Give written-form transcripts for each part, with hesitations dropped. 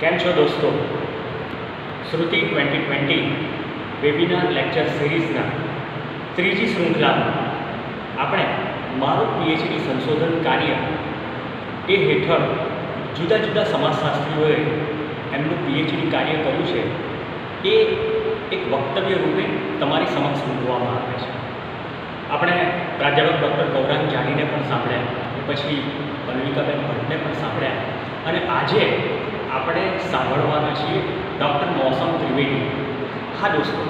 કેમ છો દોસ્તો? શ્રુતિ 2020 વેબિનાર લેક્ચર સિરીઝના ત્રીજી શૃંખલામાં આપણે મારું પીએચડી સંશોધન કાર્ય એ હેઠળ જુદા જુદા સમાજશાસ્ત્રીઓએ એમનું પીએચડી કાર્ય કર્યું છે એ એક વક્તવ્ય રૂપે તમારી સમક્ષ મૂકવામાં આવે છે. આપણે પ્રાધ્યાપક ડૉક્ટર ગૌરાંગ જાનીને પણ સાંભળ્યા, પછી પલ્લવિકાબેન ભટ્ટને પણ સાંભળ્યા, અને આજે આપણે સાંભળવાના છીએ ડૉક્ટર મૌસમ ત્રિવેદી. હા દોસ્તો,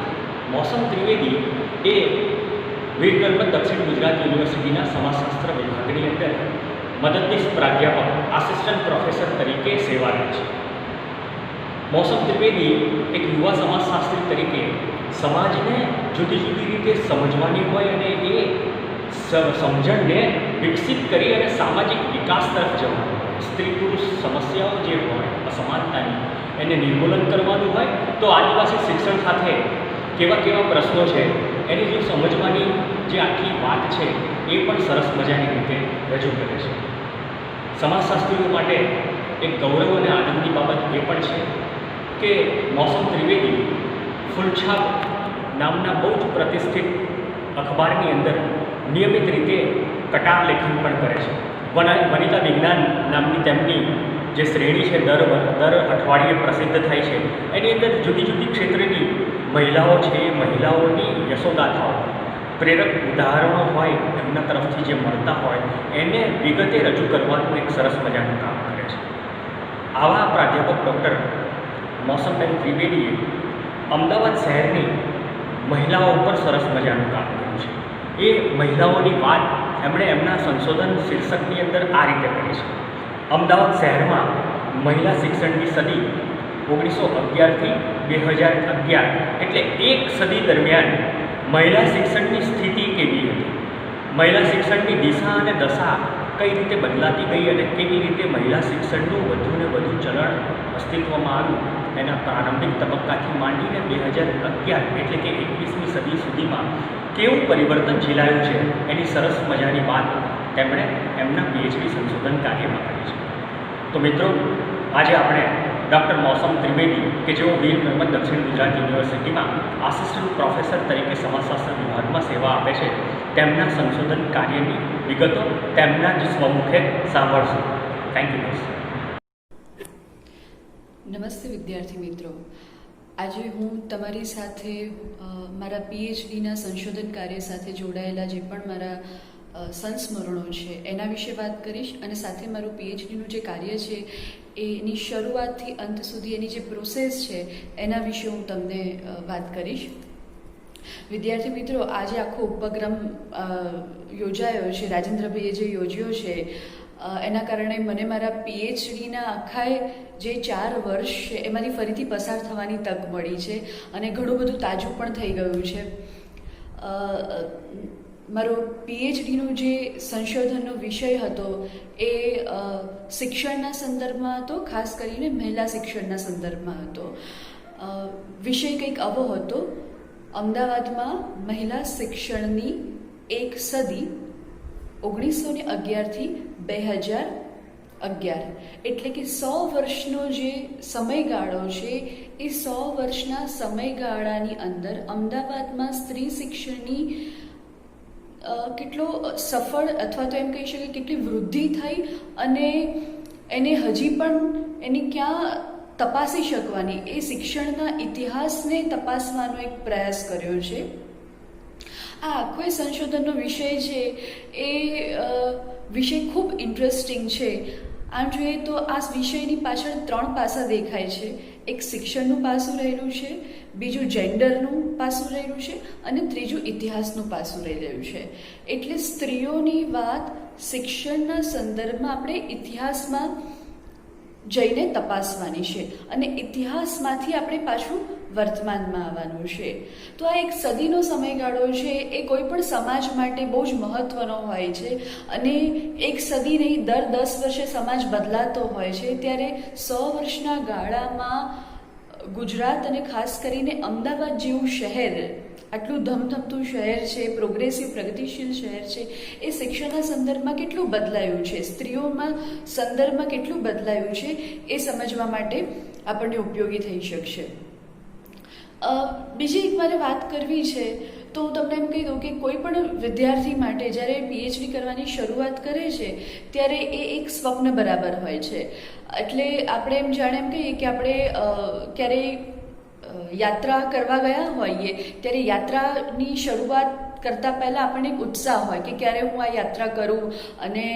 મૌસમ ત્રિવેદી એ વીર નર્મદ દક્ષિણ ગુજરાત યુનિવર્સિટીના સમાજશાસ્ત્ર વિભાગની અંદર મદદનીશ પ્રાધ્યાપક આસિસ્ટન્ટ પ્રોફેસર તરીકે સેવારત છે. મૌસમ ત્રિવેદી એક યુવા સમાજશાસ્ત્રી તરીકે સમાજને જુદી જુદી રીતે સમજવાની હોય અને એ સમજણને વિકસિત કરી અને સામાજિક વિકાસ તરફ જવાનું હોય, સ્ત્રી પુરુષ સમસ્યાઓ જે હોય અસમાનતાની એને નિર્મૂલન કરવાનું હોય, તો આદિવાસી શિક્ષણ સાથે કેવા કેવા પ્રશ્નો છે એની જે સમજવાની જે આખી વાત છે એ પણ સરસ મજાની રીતે રજૂ કરે છે. સમાજશાસ્ત્રીઓ માટે એક ગૌરવ અને આનંદની બાબત એ પણ છે કે મૌસમ ત્રિવેદી ફૂલછાપ નામના બહુ જ પ્રતિષ્ઠિત અખબારની અંદર નિયમિત રીતે કટાર લેખન પણ કરે છે. વનિતા વિજ્ઞાન નામની તેમની જે શ્રેણી છે દર અઠવાડિયે પ્રસિદ્ધ થાય છે, એની અંદર જુદી જુદી ક્ષેત્રની મહિલાઓ છે, એ મહિલાઓની યશોગાથાઓ, પ્રેરક ઉદાહરણો હોય એમના તરફથી જે મળતા હોય એને વિગતે રજૂ કરવાનું એક સરસ મજાનું કામ કરે છે. આવા પ્રાધ્યાપક ડૉક્ટર મૌસમબેન ત્રિવેદીએ અમદાવાદ શહેરની મહિલાઓ ઉપર સરસ મજાનું કામ કર્યું છે. એ મહિલાઓની વાત એમણે એમના સંશોધન શીર્ષકની અંદર આ રીતે કરી છે: અમદાવાદ શહેરમાં મહિલા શિક્ષણની સદી 1911થી 2011, એટલે એક સદી દરમિયાન મહિલા શિક્ષણની સ્થિતિ કેવી હતી, મહિલા શિક્ષણની દિશા અને દશા કઈ રીતે બદલાતી ગઈ અને કેવી રીતે મહિલા શિક્ષણનું વધુને વધુ ચલણ અસ્તિત્વમાં આવ્યું, એના પ્રારંભિક તબક્કાથી માંડીને 2011 એટલે કે 21મી સદી સુધીમાં કેવું પરિવર્તન ઝીલાયું છે એની સરસ મજાની વાત તેમણે એમના પીએચડી સંશોધન કાર્યમાં કરી છે. તો મિત્રો, આજે આપણે ડૉક્ટર મૌસમ ત્રિવેદી કે જેઓ વીર નર્મદ દક્ષિણ ગુજરાત યુનિવર્સિટીમાં આસિસ્ટન્ટ પ્રોફેસર તરીકે સમાજશાસ્ત્ર વિભાગમાં સેવા આપે છે, તેમના સંશોધન કાર્યની વિગતો તેમના જ સ્વમુખે સાંભળશું. થેન્ક યુ દોસ્તો. નમસ્તે વિદ્યાર્થી મિત્રો. આજે હું તમારી સાથે મારા પીએચડીના સંશોધન કાર્ય સાથે જોડાયેલા જે પણ મારા સંસ્મરણો છે એના વિશે વાત કરીશ, અને સાથે મારું પીએચડીનું જે કાર્ય છે એની શરૂઆતથી અંત સુધી એની જે પ્રોસેસ છે એના વિશે હું તમને વાત કરીશ. વિદ્યાર્થી મિત્રો, આજે આખો ઉપક્રમ યોજાયો છે, રાજેન્દ્રભાઈએ જે યોજ્યો છે એના કારણે મને મારા પીએચડીના આખાય જે 4 વર્ષ છે એમાંથી ફરીથી પસાર થવાની તક મળી છે, અને ઘણું બધું તાજું પણ થઈ ગયું છે. મારો પીએચડીનો જે સંશોધનનો વિષય હતો એ શિક્ષણના સંદર્ભમાં હતો, ખાસ કરીને મહિલા શિક્ષણના સંદર્ભમાં હતો. વિષય કંઈક આવો હતો: અમદાવાદમાં મહિલા શિક્ષણની એક સદી 1911થી 2011, એટલે કે 100 વર્ષનો જે સમયગાળો છે એ 100 વર્ષના સમયગાળાની અંદર અમદાવાદમાં સ્ત્રી શિક્ષણની કેટલો સફળ અથવા તો એમ કહી શકાય કેટલી વૃદ્ધિ થઈ, અને એને હજી પણ એની ક્યાં તપાસી શકવાની, એ શિક્ષણના ઇતિહાસને તપાસવાનો એક પ્રયાસ કર્યો છે. આ આખો સંશોધનનો વિષય છે એ વિષય ખૂબ ઇન્ટરેસ્ટિંગ છે. આમ જોઈએ તો આ વિષયની પાછળ 3 પાસા દેખાય છે. એક શિક્ષણનું પાસું રહેલું છે, બીજું જેન્ડરનું પાસું રહેલું છે, અને ત્રીજું ઇતિહાસનું પાસું રહેલું છે. એટલે સ્ત્રીઓની વાત શિક્ષણના સંદર્ભમાં આપણે ઇતિહાસમાં જઈને તપાસવાની છે, અને ઇતિહાસમાંથી આપણે પાછું વર્તમાનમાં આવવાનું છે. તો આ એક સદીનો સમયગાળો છે એ કોઈ પણ સમાજ માટે બહુ જ મહત્ત્વનો હોય છે, અને એક સદી નહીં, દર 10 વર્ષે સમાજ બદલાતો હોય છે. ત્યારે 100 વર્ષના ગાળામાં ગુજરાત અને ખાસ કરીને અમદાવાદ જેવું શહેર, આટલું ધમધમતું શહેર છે, પ્રોગ્રેસિવ પ્રગતિશીલ શહેર છે, એ શિક્ષણના સંદર્ભમાં કેટલું બદલાયું છે, સ્ત્રીઓમાં સંદર્ભમાં કેટલું બદલાયું છે, એ સમજવા માટે આપણને ઉપયોગી થઈ શકશે. બીજી એક મારે વાત કરવી છે તો હું તમને એમ કહી દઉં કે કોઈ પણ વિદ્યાર્થી માટે જ્યારે પીએચડી કરવાની શરૂઆત કરે છે ત્યારે એ એક સ્વપ્ન બરાબર હોય છે. એટલે આપણે એમ જાણે એમ કહીએ કે આપણે ક્યારેય યાત્રા કરવા ગયા હોઈએ ત્યારે યાત્રાની શરૂઆત કરતાં પહેલાં આપણને એક ઉત્સાહ હોય કે ક્યારે હું આ યાત્રા કરું અને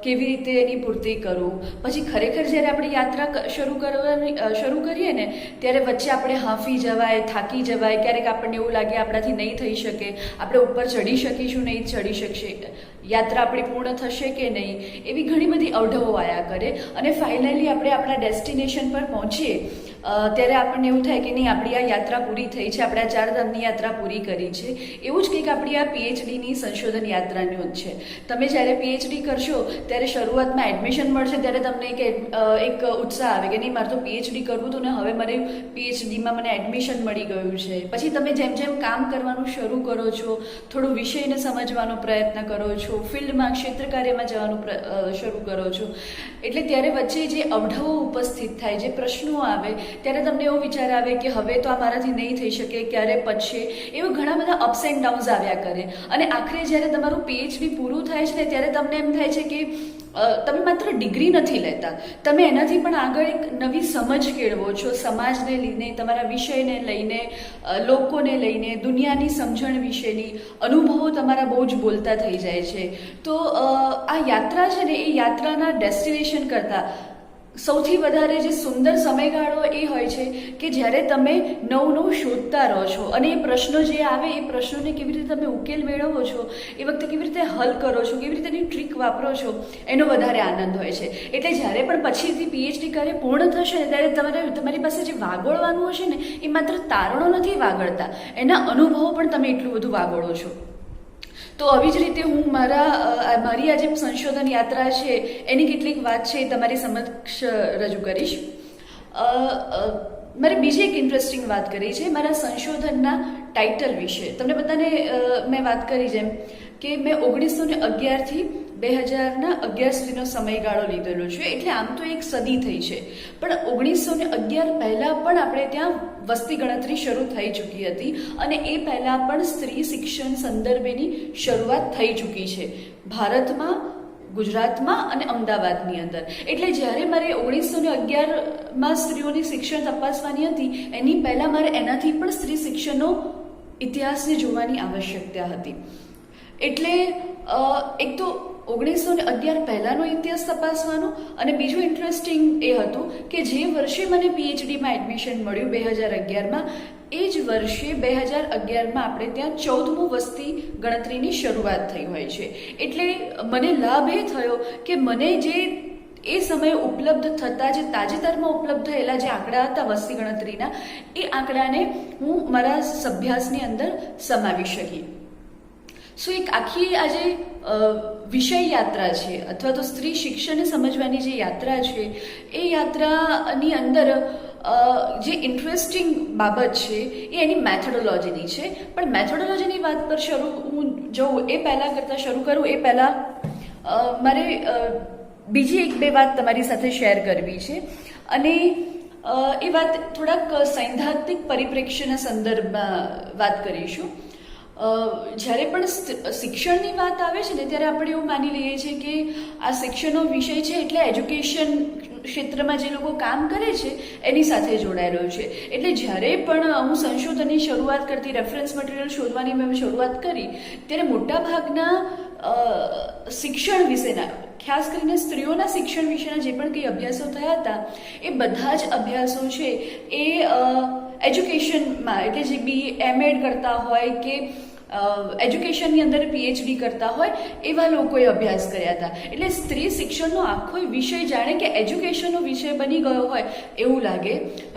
કેવી રીતે એની પૂર્તિ કરું. પછી ખરેખર જ્યારે આપણે યાત્રા શરૂ કરીએ ને ત્યારે વચ્ચે આપણે હાંફી જવાય, થાકી જવાય, ક્યારેક આપણને એવું લાગે આપણાથી નહીં થઈ શકે, આપણે ઉપર ચડી શકીશું, નહીં ચડી શકશે, યાત્રા આપણી પૂર્ણ થશે કે નહીં, એવી ઘણી બધી અવઢવો આવ્યા કરે અને ફાઇનલી આપણે આપણા ડેસ્ટિનેશન પર પહોંચીએ ત્યારે આપણને એવું થાય કે નહીં, આપણી આ યાત્રા પૂરી થઈ છે, આપણે આ 4 ધામની યાત્રા પૂરી કરી છે. એવું જ કંઈક આપણી આ પીએચડીની સંશોધન યાત્રાનું જ છે. તમે જ્યારે પીએચડી કરશો ત્યારે શરૂઆતમાં એડમિશન મળશે ત્યારે તમને એક ઉત્સાહ આવે કે નહીં, મારે તો પીએચડી કરવું હતું ને હવે મને પીએચડીમાં મને એડમિશન મળી ગયું છે. પછી તમે જેમ જેમ કામ કરવાનું શરૂ કરો છો, થોડું વિષયને સમજવાનો પ્રયત્ન કરો છો, ફિલ્ડમાં ક્ષેત્ર કાર્યમાં જવાનું શરૂ કરો છો, એટલે ત્યારે વચ્ચે જે અવઢવો ઉપસ્થિત થાય, જે પ્રશ્નો આવે, ત્યારે તમને એવો વિચાર આવે કે હવે તો આ મારાથી નહીં થઈ શકે, ક્યારે પછે, એવા ઘણા બધા અપ્સ એન્ડ ડાઉન્સ આવ્યા કરે. અને આખરે જ્યારે તમારું પીએચડી પૂરું થાય છે ને ત્યારે તમને એમ થાય છે કે તમે માત્ર ડિગ્રી નથી લેતા, તમે એનાથી પણ આગળ એક નવી સમજ કેળવો છો, સમાજને લઈને, તમારા વિષયને લઈને, લોકોને લઈને, દુનિયાની સમજણ વિશેની અનુભવો તમારા બહુ જ બોલતા થઈ જાય છે. તો આ યાત્રા છે ને, એ યાત્રાના ડેસ્ટિનેશન કરતાં સૌથી વધારે જે સુંદર સમયગાળો એ હોય છે કે જ્યારે તમે નવું શોધતા રહો છો અને એ પ્રશ્નો જે આવે એ પ્રશ્નોને કેવી રીતે તમે ઉકેલ મેળવો છો, એ વખતે કેવી રીતે હલ કરો છો, કેવી રીતે એની ટ્રીક વાપરો છો, એનો વધારે આનંદ હોય છે. એટલે જ્યારે પણ પછીથી પીએચડી કાર્ય પૂર્ણ થશે ને ત્યારે તમારી પાસે જે વાગોળવાનું હશે ને એ માત્ર તારણો નથી વાગળતા, એના અનુભવો પણ તમે એટલું બધું વાગોળો છો. તો આવી જ રીતે હું મારી આ જે સંશોધન યાત્રા છે એની કેટલીક વાત છે એ તમારી સમક્ષ રજૂ કરીશ. મારે બીજી એક ઇન્ટરેસ્ટિંગ વાત કરી છે મારા સંશોધનના ટાઇટલ વિશે. તમને બધાને મેં વાત કરી જેમ કે મેં 1911થી 2011 સુધીનો સમયગાળો લીધેલો છે, એટલે આમ તો એક સદી થઈ છે, પણ 1911 પહેલાં પણ આપણે ત્યાં વસ્તી ગણતરી શરૂ થઈ ચૂકી હતી અને એ પહેલાં પણ સ્ત્રી શિક્ષણ સંદર્ભેની શરૂઆત થઈ ચૂકી છે ભારતમાં, ગુજરાતમાં અને અમદાવાદની અંદર. એટલે જ્યારે મારે 1911માં સ્ત્રીઓની શિક્ષણ તપાસવાની હતી એની પહેલાં મારે એનાથી પણ સ્ત્રી શિક્ષણનો ઇતિહાસને જોવાની આવશ્યકતા હતી. એટલે એક તો 1911 પહેલાંનો ઇતિહાસ તપાસવાનો અને બીજું ઇન્ટરેસ્ટિંગ એ હતું કે જે વર્ષે મને પીએચડીમાં એડમિશન મળ્યું 2011માં, એ જ વર્ષે 2011માં આપણે ત્યાં 14મું વસ્તી ગણતરીની શરૂઆત થઈ હોય છે. એટલે મને લાભ એ થયો કે મને જે એ સમયે ઉપલબ્ધ થતા, જે તાજેતરમાં ઉપલબ્ધ થયેલા જે આંકડા હતા વસ્તી ગણતરીના, એ આંકડાને હું મારા અભ્યાસની અંદર સમાવી શકી. સો એક આખી આ જે વિષય યાત્રા છે અથવા તો સ્ત્રી શિક્ષણને સમજવાની જે યાત્રા છે એ યાત્રાની અંદર જે ઇન્ટરેસ્ટિંગ બાબત છે એ એની મેથોડોલોજીની છે. પણ મેથોડોલોજીની વાત પર હું શરૂ કરું એ પહેલાં મારે બીજી 1-2 વાત તમારી સાથે શેર કરવી છે અને એ વાત થોડાક સૈદ્ધાંતિક પરિપ્રેક્ષ્યના સંદર્ભમાં વાત કરીશું. જ્યારે પણ શિક્ષણની વાત આવે છે ને ત્યારે આપણે એવું માની લઈએ છીએ કે આ શિક્ષણનો વિષય છે એટલે એજ્યુકેશન ક્ષેત્રમાં જે લોકો કામ કરે છે એની સાથે જોડાયેલો છે. એટલે જ્યારે પણ હું સંશોધનની શરૂઆત કરતી, રેફરન્સ મટીરિયલ શોધવાની મેં શરૂઆત કરી ત્યારે મોટાભાગના શિક્ષણ વિશેના, ખાસ કરીને સ્ત્રીઓના શિક્ષણ વિશેના જે પણ કંઈ અભ્યાસો થયા હતા એ બધા જ અભ્યાસો છે એ એજ્યુકેશનમાં, એટલે જે એમએડ કરતા હોય કે એજ્યુકેશનની અંદર પીએચડી કરતા હોય એવા લોકોએ અભ્યાસ કર્યા હતા. એટલે સ્ત્રી શિક્ષણનો આખો વિષય જાણે કે એજ્યુકેશનનો વિષય બની ગયો હોય એવું લાગે.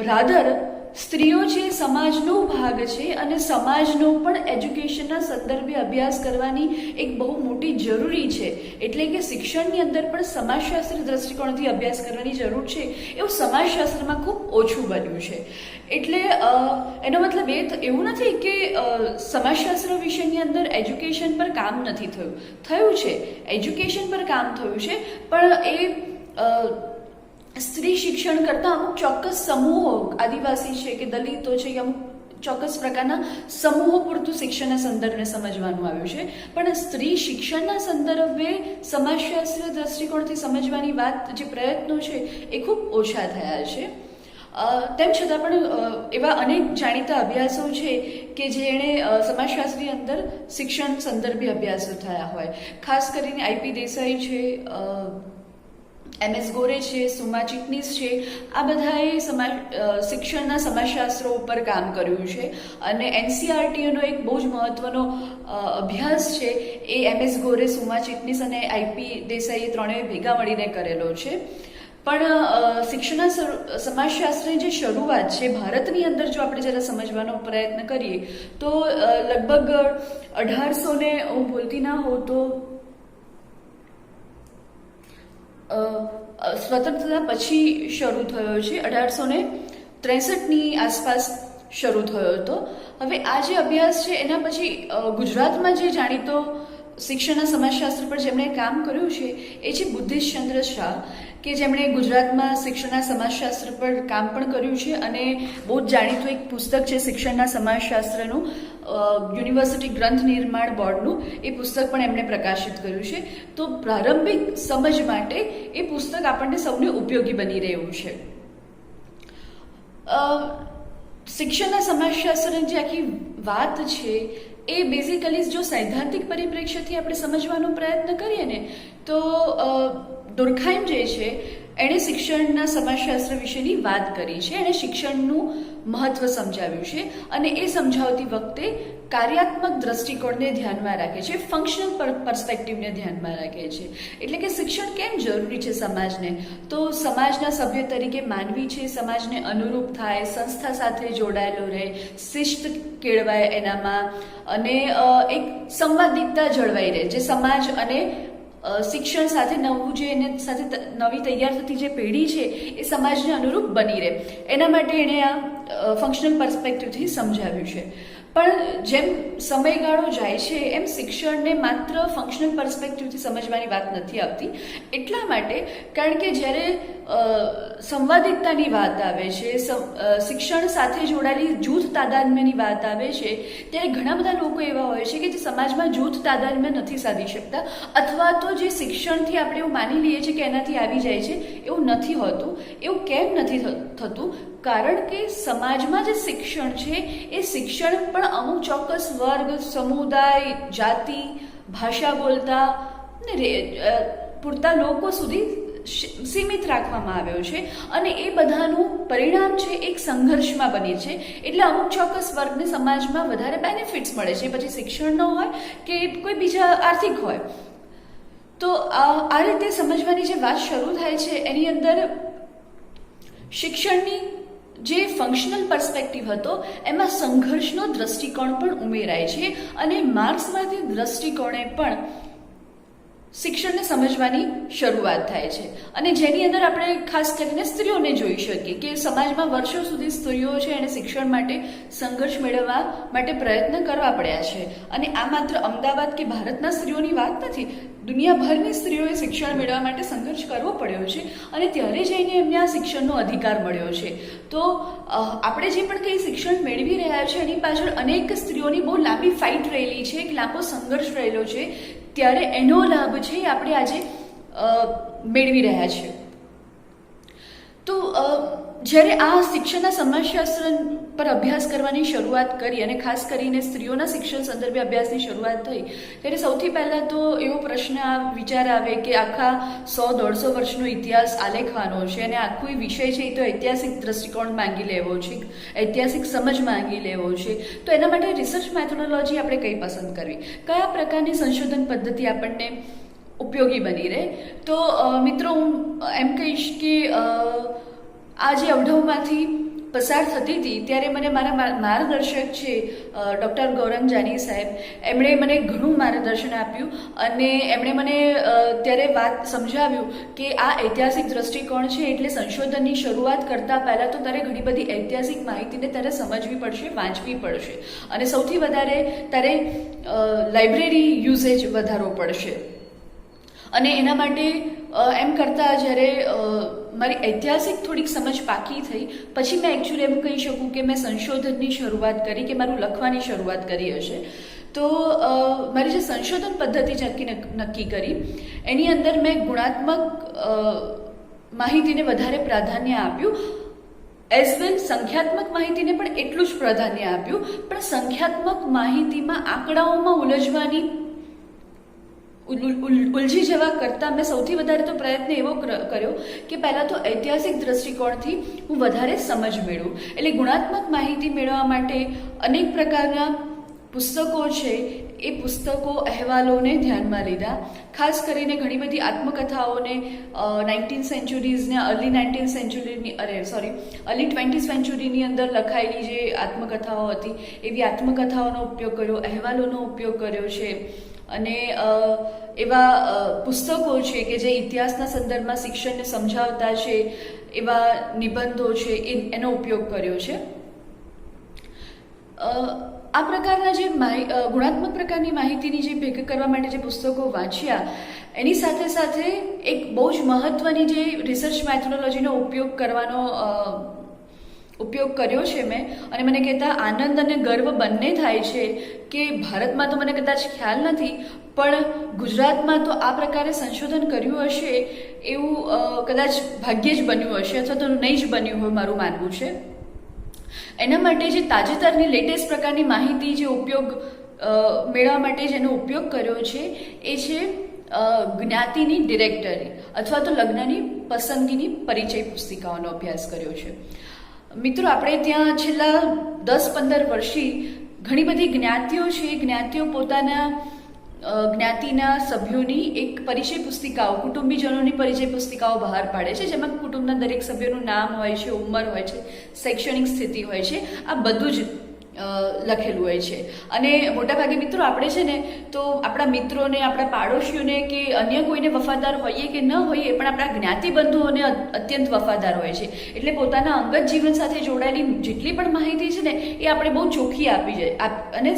રાધર સ્ત્રીઓ છે સમાજનો ભાગ છે અને સમાજનો પણ એજ્યુકેશનના સંદર્ભે અભ્યાસ કરવાની એક બહુ મોટી જરૂરી છે. એટલે કે શિક્ષણની અંદર પણ સમાજશાસ્ત્રી દ્રષ્ટિકોણથી અભ્યાસ કરવાની જરૂર છે એવું સમાજશાસ્ત્રમાં ખૂબ ઓછું બન્યું છે. એટલે એનો મતલબ એવું નથી કે સમાજશાસ્ત્ર વિષયની અંદર એજ્યુકેશન પર કામ નથી થયું છે. એજ્યુકેશન પર કામ થયું છે, પણ એ સ્ત્રી શિક્ષણ કરતા અમુક ચોક્કસ સમૂહો, આદિવાસી છે કે દલિતો છે કે અમુક ચોક્કસ પ્રકારના સમૂહો પૂરતું શિક્ષણના સંદર્ભને સમજવાનું આવ્યું છે. પણ સ્ત્રી શિક્ષણના સંદર્ભે સમાજશાસ્ત્રીય દ્રષ્ટિકોણથી સમજવાની વાત, જે પ્રયત્નો છે એ ખૂબ ઓછા થયા છે. તેમ છતાં પણ એવા અનેક જાણીતા અભ્યાસો છે કે જેણે સમાજશાસ્ત્રી અંદર શિક્ષણ સંદર્ભે અભ્યાસો થયા હોય. ખાસ કરીને આઈપી દેસાઈ છે, MS ગોરે છે, સુમા ચિટનીસ છે, આ બધાએ શિક્ષણના સમાજશાસ્ત્રો ઉપર કામ કર્યું છે. અને NCERTનો એક બહુ જ મહત્વનો અભ્યાસ છે એ MS ગોરે, સુમા ચિટનીસ અને આઈપી દેસાઈએ ત્રણેય ભેગા મળીને કરેલો છે. પણ શિક્ષણના સમાજશાસ્ત્રની જે શરૂઆત છે ભારતની અંદર, જો આપણે જરા સમજવાનો પ્રયત્ન કરીએ તો લગભગ 1800 હું ભૂલતી ના હોઉં તો સ્વતંત્રતા પછી શરૂ થયો છે. 1863ની આસપાસ શરૂ થયો હતો. હવે આ જે અભ્યાસ છે એના પછી ગુજરાતમાં જે જાણીતો શિક્ષણના સમાજશાસ્ત્ર પર જેમણે કામ કર્યું છે એ છે બુદ્ધિશચંદ્ર શાહ, કે જેમણે ગુજરાતમાં શિક્ષણના સમાજશાસ્ત્ર પર કામ પણ કર્યું છે. અને બહુ જ જાણીતું એક પુસ્તક છે શિક્ષણના સમાજશાસ્ત્રનું, યુનિવર્સિટી ગ્રંથ નિર્માણ બોર્ડનું, એ પુસ્તક પણ એમણે પ્રકાશિત કર્યું છે. તો પ્રારંભિક સમજ માટે એ પુસ્તક આપણને સૌને ઉપયોગી બની રહ્યું છે. શિક્ષણના સમાજશાસ્ત્રની જે આખી વાત છે એ બેઝિકલી જો સૈદ્ધાંતિક પરિપ્રેક્ષ્યથી આપણે સમજવાનો પ્રયત્ન કરીએ ને તો દુર્ખાઇમ જે છે એણે શિક્ષણના સમાજશાસ્ત્ર વિશેની વાત કરી છે. એણે શિક્ષણનું મહત્વ સમજાવ્યું છે અને એ સમજાવતી વખતે કાર્યાત્મક દ્રષ્ટિકોણને ધ્યાનમાં રાખે છે, ફંક્શનલ પર્સ્પેક્ટિવને ધ્યાનમાં રાખે છે. એટલે કે શિક્ષણ કેમ જરૂરી છે સમાજને? તો સમાજના સભ્ય તરીકે માનવી છે, સમાજને અનુરૂપ થાય, સંસ્થા સાથે જોડાયેલો રહે, શિસ્ત કેળવાય એનામાં, અને એક સંવાદિતતા જળવાઈ રહે, જે સમાજ અને શિક્ષણ સાથે નવું જે એને સાથે નવી તૈયાર થતી જે પેઢી છે એ સમાજને અનુરૂપ બની રહે, એના માટે એણે આ ફંક્શનલ પર્સ્પેક્ટિવથી સમજાવ્યું છે. પણ જેમ સમયગાળો જાય છે એમ શિક્ષણને માત્ર ફંક્શનલ પર્સ્પેક્ટિવથી સમજવાની વાત નથી આવતી. એટલા માટે કારણ કે જ્યારે સંવાદિતતાની વાત આવે છે, શિક્ષણ સાથે જોડાયેલી જૂથ તાદાત્મ્યની વાત આવે છે, ત્યારે ઘણા બધા લોકો એવા હોય છે કે જે સમાજમાં જૂથ તાદાત્મ્ય નથી સાધી શકતા, અથવા તો જે શિક્ષણથી આપણે એવું માની લઈએ છીએ કે એનાથી આવી જાય છે, એવું નથી હોતું. એવું કેમ નથી થતું? કારણ કે સમાજમાં જે શિક્ષણ છે એ શિક્ષણ પણ અમુક ચોક્કસ વર્ગ, સમુદાય, જાતિ, ભાષા બોલતા ને પૂરતા લોકો સુધી સીમિત રાખવામાં આવ્યો છે. અને એ બધાનું પરિણામ છે એક સંઘર્ષમાં બને છે. એટલે અમુક ચોક્કસ વર્ગને સમાજમાં વધારે બેનિફિટ્સ મળે છે, પછી શિક્ષણ ન હોય કે કોઈ બીજા આર્થિક હોય. તો આ રીતે સમજવાની જે વાત શરૂ થાય છે એની અંદર શિક્ષણની જે ફંક્શનલ પર્સ્પેક્ટિવ હતો એમાં સંઘર્ષનો દ્રષ્ટિકોણ પણ ઉમેરાય છે. અને માર્ક્સવાદી દ્રષ્ટિકોણે પણ શિક્ષણને સમજવાની શરૂઆત થાય છે. અને જેની અંદર આપણે ખાસ કરીને સ્ત્રીઓને જોઈ શકીએ કે સમાજમાં વર્ષો સુધી સ્ત્રીઓ છે એને શિક્ષણ માટે સંઘર્ષ મેળવવા માટે પ્રયત્ન કરવા પડ્યા છે. અને આ માત્ર અમદાવાદ કે ભારતના સ્ત્રીઓની વાત નથી, દુનિયાભરની સ્ત્રીઓએ શિક્ષણ મેળવવા માટે સંઘર્ષ કરવો પડ્યો છે અને ત્યારે જઈને એમને આ શિક્ષણનો અધિકાર મળ્યો છે. તો આપણે જે પણ કંઈ શિક્ષણ મેળવી રહ્યા છે એની પાછળ અનેક સ્ત્રીઓની બહુ લાંબી ફાઇટ રહેલી છે, એક લાંબો સંઘર્ષ રહેલો છે, ત્યારે એનો લાભ છે આપણે આજે મેળવી રહ્યા છીએ. તો જ્યારે આ શિક્ષણના સમાજશાસ્ત્ર પર અભ્યાસ કરવાની શરૂઆત કરી અને ખાસ કરીને સ્ત્રીઓના શિક્ષણ સંદર્ભે અભ્યાસની શરૂઆત થઈ, ત્યારે સૌથી પહેલાં તો એવો પ્રશ્ન વિચાર આવે કે આખા 100-150 વર્ષનો ઇતિહાસ આલેખવાનો છે અને આખું વિષય છે એ તો ઐતિહાસિક દ્રષ્ટિકોણ માંગી લેવો છે, ઐતિહાસિક સમજ માંગી લેવો છે. તો એના માટે રિસર્ચ મેથોડોલોજી આપણે કઈ પસંદ કરવી, કયા પ્રકારની સંશોધન પદ્ધતિ આપણને ઉપયોગી બની રહે? તો મિત્રો હું એમ કહીશ કે આ જે અવઢવમાંથી પસાર થતી હતી ત્યારે મને મારા માર્ગદર્શક છે ડૉક્ટર ગૌરંગ જાની સાહેબ, એમણે મને ઘણું માર્ગદર્શન આપ્યું અને એમણે મને ત્યારે વાત સમજાવ્યું કે આ ઐતિહાસિક દ્રષ્ટિકોણ છે, એટલે સંશોધનની શરૂઆત કરતાં પહેલાં તો તારે ઘણી બધી ઐતિહાસિક માહિતીને તારે સમજવી પડશે, વાંચવી પડશે અને સૌથી વધારે તારે લાઇબ્રેરી યુઝેજ વધારવો પડશે. અને એના માટે એમ કરતાં જ્યારે મારી ઐતિહાસિક થોડીક સમજ પાકી થઈ પછી મેં એકચ્યુઅલી એમ કહી શકું કે મેં સંશોધનની શરૂઆત કરી, કે મારું લખવાની શરૂઆત કરી હશે. તો મારી જે સંશોધન પદ્ધતિ નક્કી કરી એની અંદર મેં ગુણાત્મક માહિતીને વધારે પ્રાધાન્ય આપ્યું, એઝ વેલ સંખ્યાત્મક માહિતીને પણ એટલું જ પ્રાધાન્ય આપ્યું. પણ સંખ્યાત્મક માહિતીમાં આંકડાઓમાં ઉલઝવાની ઉલઝી જવા કરતાં મેં સૌથી વધારે તો પ્રયત્ન એવો કર્યો કે પહેલાં તો ઐતિહાસિક દ્રષ્ટિકોણથી હું વધારે સમજ મેળવું. એટલે ગુણાત્મક માહિતી મેળવવા માટે અનેક પ્રકારના પુસ્તકો છે, એ પુસ્તકો અહેવાલોને ધ્યાનમાં લીધા. ખાસ કરીને ઘણી બધી આત્મકથાઓને 19th સેન્ચુરીઝને early 19th સેન્ચુરીની early 20th સેન્ચુરીની અંદર લખાયેલી જે આત્મકથાઓ હતી એવી આત્મકથાઓનો ઉપયોગ કર્યો, અહેવાલોનો ઉપયોગ કર્યો છે. અને એવા પુસ્તકો છે કે જે ઇતિહાસના સંદર્ભમાં શિક્ષણને સમજાવતા છે, એવા નિબંધો છે, એનો ઉપયોગ કર્યો છે. આ પ્રકારના જે ગુણાત્મક પ્રકારની માહિતીની જે ભેગા કરવા માટે જે પુસ્તકો વાંચ્યા એની સાથે સાથે એક બહુ જ મહત્ત્વની જે રિસર્ચ મેથોડોલોજીનો ઉપયોગ કર્યો છે મેં. અને મને કહેતા આનંદ અને ગર્વ બંને થાય છે કે ભારતમાં તો મને કદાચ ખ્યાલ નથી, પણ ગુજરાતમાં તો આ પ્રકારે સંશોધન કર્યું હશે એવું કદાચ ભાગ્યે જ બન્યું હશે, અથવા તો નહીં જ બન્યું હોય, મારું માનવું છે. એના માટે જે તાજેતરની લેટેસ્ટ પ્રકારની માહિતી જે ઉપયોગ મેળવવા માટે જેનો ઉપયોગ કર્યો છે એ છે જ્ઞાતિની ડિરેક્ટરી અથવા તો લગ્નની પસંદગીની પરિચય પુસ્તિકાઓનો અભ્યાસ કર્યો છે. મિત્રો, આપણે ત્યાં છેલ્લા 10-15 વર્ષથી ઘણી બધી જ્ઞાતિઓ છે, જ્ઞાતિઓ પોતાના જ્ઞાતિના સભ્યોની એક પરિચય પુસ્તિકાઓ, કુટુંબીજનોની પરિચય પુસ્તિકાઓ બહાર પાડે છે, જેમાં કુટુંબના દરેક સભ્યોનું નામ હોય છે, ઉંમર હોય છે, શૈક્ષણિક સ્થિતિ હોય છે, આ બધું જ લખેલું હોય છે. અને મોટાભાગે મિત્રો આપણે છે ને તો આપણા મિત્રોને, આપણા પાડોશીઓને કે અન્ય કોઈને વફાદાર હોઈએ કે ન હોઈએ, પણ આપણા જ્ઞાતિબંધુઓને અત્યંત વફાદાર હોય છે. એટલે પોતાના અંગત જીવન સાથે જોડાયેલી જેટલી પણ માહિતી છે ને એ આપણે બહુ ચોખ્ખી અને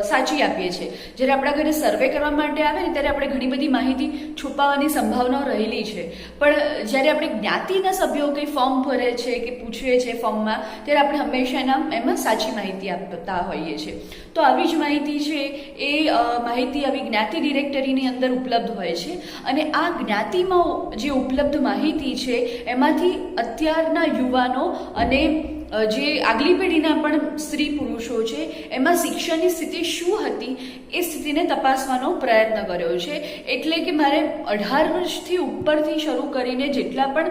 સાચી આપીએ છીએ. જ્યારે આપણા ઘરે સર્વે કરવા માટે આવે ને ત્યારે આપણે ઘણી બધી માહિતી છુપાવવાની સંભાવના રહેલી છે, પણ જ્યારે આપણે જ્ઞાતિના સભ્યો કંઈ ફોર્મ ભરે છે કે પૂછીએ છીએ ફોર્મમાં, ત્યારે આપણે હંમેશા એમાં સાચી માહિતી આપતા હોઈએ છીએ. તો આવી જ માહિતી છે એ માહિતી આવી જ્ઞાતિ ડિરેક્ટરીની અંદર ઉપલબ્ધ હોય છે. અને આ જ્ઞાતિમાં જે ઉપલબ્ધ માહિતી છે એમાંથી અત્યારના યુવાનો અને જે આગલી પેઢીના પણ સ્ત્રી પુરુષો છે એમાં શિક્ષણની સ્થિતિ શું હતી એ સ્થિતિને તપાસવાનો પ્રયત્ન કર્યો છે. એટલે કે મારે 18 વર્ષથી ઉપરથી શરૂ કરીને જેટલા પણ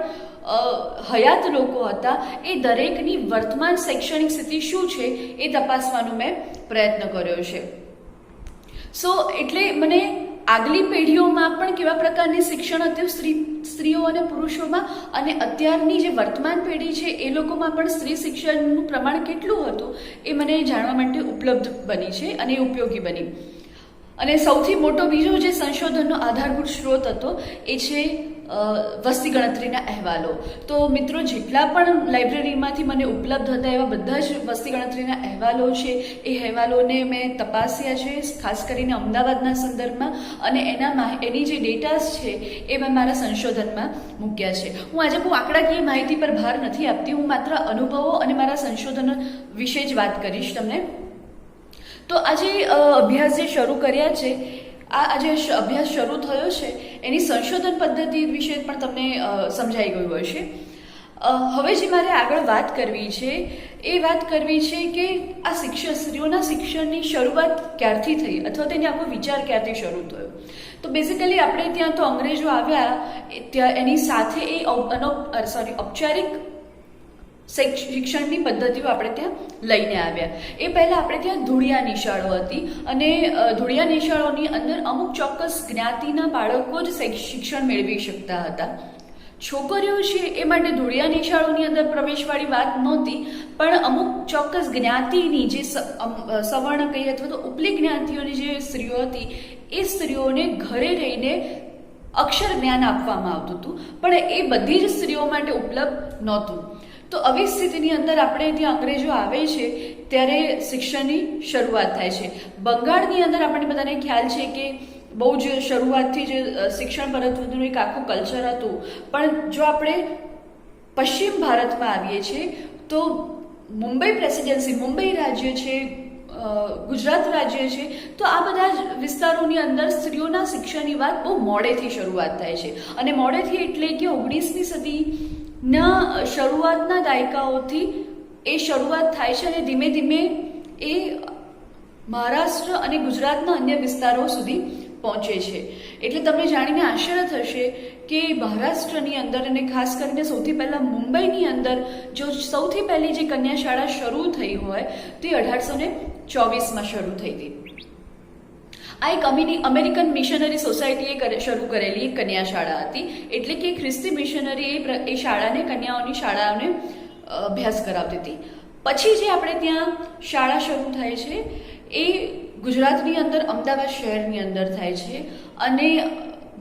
હયાત લોકો હતા એ દરેકની વર્તમાન શૈક્ષણિક સ્થિતિ શું છે એ તપાસવાનો મેં પ્રયત્ન કર્યો છે. એટલે મને આગલી પેઢીઓમાં પણ કેવા પ્રકારની શિક્ષણ હતું સ્ત્રીઓ અને પુરુષોમાં, અને અત્યારની જે વર્તમાન પેઢી છે એ લોકોમાં પણ સ્ત્રી શિક્ષણનું પ્રમાણ કેટલું હતું એ મને જાણવા માટે ઉપલબ્ધ બની છે અને ઉપયોગી બની. અને સૌથી મોટો બીજો જે સંશોધનનો આધારભૂત સ્ત્રોત હતો એ છે વસ્તી ગણતરીના અહેવાલો. તો મિત્રો, જેટલા પણ લાઇબ્રેરીમાંથી મને ઉપલબ્ધ હતા એવા બધા જ વસ્તી ગણતરીના અહેવાલો છે એ અહેવાલોને મેં તપાસ્યા છે, ખાસ કરીને અમદાવાદના સંદર્ભમાં, અને એની જે ડેટાસ છે એ મેં મારા સંશોધનમાં મૂક્યા છે. હું આજે બહુ આંકડાકીય માહિતી પર ભાર નથી આપતી, હું માત્ર અનુભવો અને મારા સંશોધન વિશે જ વાત કરીશ તમને. તો આજે અભ્યાસ જે શરૂ કર્યા છે, આજે અભ્યાસ શરૂ થયો છે એની સંશોધન પદ્ધતિ વિશે પણ તમને સમજાઈ ગયું હશે. હવે જે મારે આગળ વાત કરવી છે એ વાત કરવી છે કે આ સ્ત્રીઓના શિક્ષણની શરૂઆત ક્યારથી થઈ અથવા તેનો આખો વિચાર ક્યારથી શરૂ થયો. તો બેઝિકલી આપણે ત્યાં તો અંગ્રેજો આવ્યા, ત્યાં એની સાથે એ ઔપચારિક શિક્ષણની પદ્ધતિઓ આપણે ત્યાં લઈને આવ્યા. એ પહેલાં આપણે ત્યાં ધૂળિયા નિશાળો હતી, અને ધૂળિયા નિશાળોની અંદર અમુક ચોક્કસ જ્ઞાતિના બાળકો જ શિક્ષણ મેળવી શકતા હતા. છોકરીઓ છે એ માટે ધોળિયા નિશાળોની અંદર પ્રવેશવાળી વાત નહોતી, પણ અમુક ચોક્કસ જ્ઞાતિની જે સવર્ણ કહીએ અથવા તો ઉપલી જ્ઞાતિઓની જે સ્ત્રીઓ હતી એ સ્ત્રીઓને ઘરે રહીને અક્ષર જ્ઞાન આપવામાં આવતું હતું, પણ એ બધી જ સ્ત્રીઓ માટે ઉપલબ્ધ નહોતું. તો આવી સ્થિતિની અંદર આપણે ત્યાં અંગ્રેજો આવે છે ત્યારે શિક્ષણની શરૂઆત થાય છે. બંગાળની અંદર આપણને બધાને ખ્યાલ છે કે બહુ જ શરૂઆતથી જ શિક્ષણ પરત્વનું એક આખું કલ્ચર હતું. પણ જો આપણે પશ્ચિમ ભારતમાં આવીએ છીએ તો મુંબઈ પ્રેસિડેન્સી, મુંબઈ રાજ્ય છે, ગુજરાત રાજ્ય છે, તો આ બધા જ વિસ્તારોની અંદર સ્ત્રીઓના શિક્ષણની વાત બહુ મોડેથી શરૂઆત થાય છે. અને મોડેથી એટલે કે 19મી સદીના શરૂઆતના દાયકાઓથી એ શરૂઆત થાય છે અને ધીમે ધીમે એ મહારાષ્ટ્ર અને ગુજરાતના અન્ય વિસ્તારો સુધી પહોંચે છે. એટલે તમને જાણીને આશ્ચર્ય થશે કે મહારાષ્ટ્રની અંદર અને ખાસ કરીને સૌથી પહેલાં મુંબઈની અંદર જો સૌથી પહેલી જે કન્યા શાળા શરૂ થઈ હોય તે 1824માં શરૂ થઈ હતી. આ એક અમેરિકન મિશનરી સોસાયટીએ શરૂ કરેલી એક કન્યા શાળા હતી. એટલે કે ખ્રિસ્તી મિશનરી એ શાળાને, કન્યાઓની શાળાઓને અભ્યાસ કરાવતી હતી. પછી જે આપણે ત્યાં શાળા શરૂ થાય છે એ ગુજરાતની અંદર અમદાવાદ શહેરની અંદર થાય છે. અને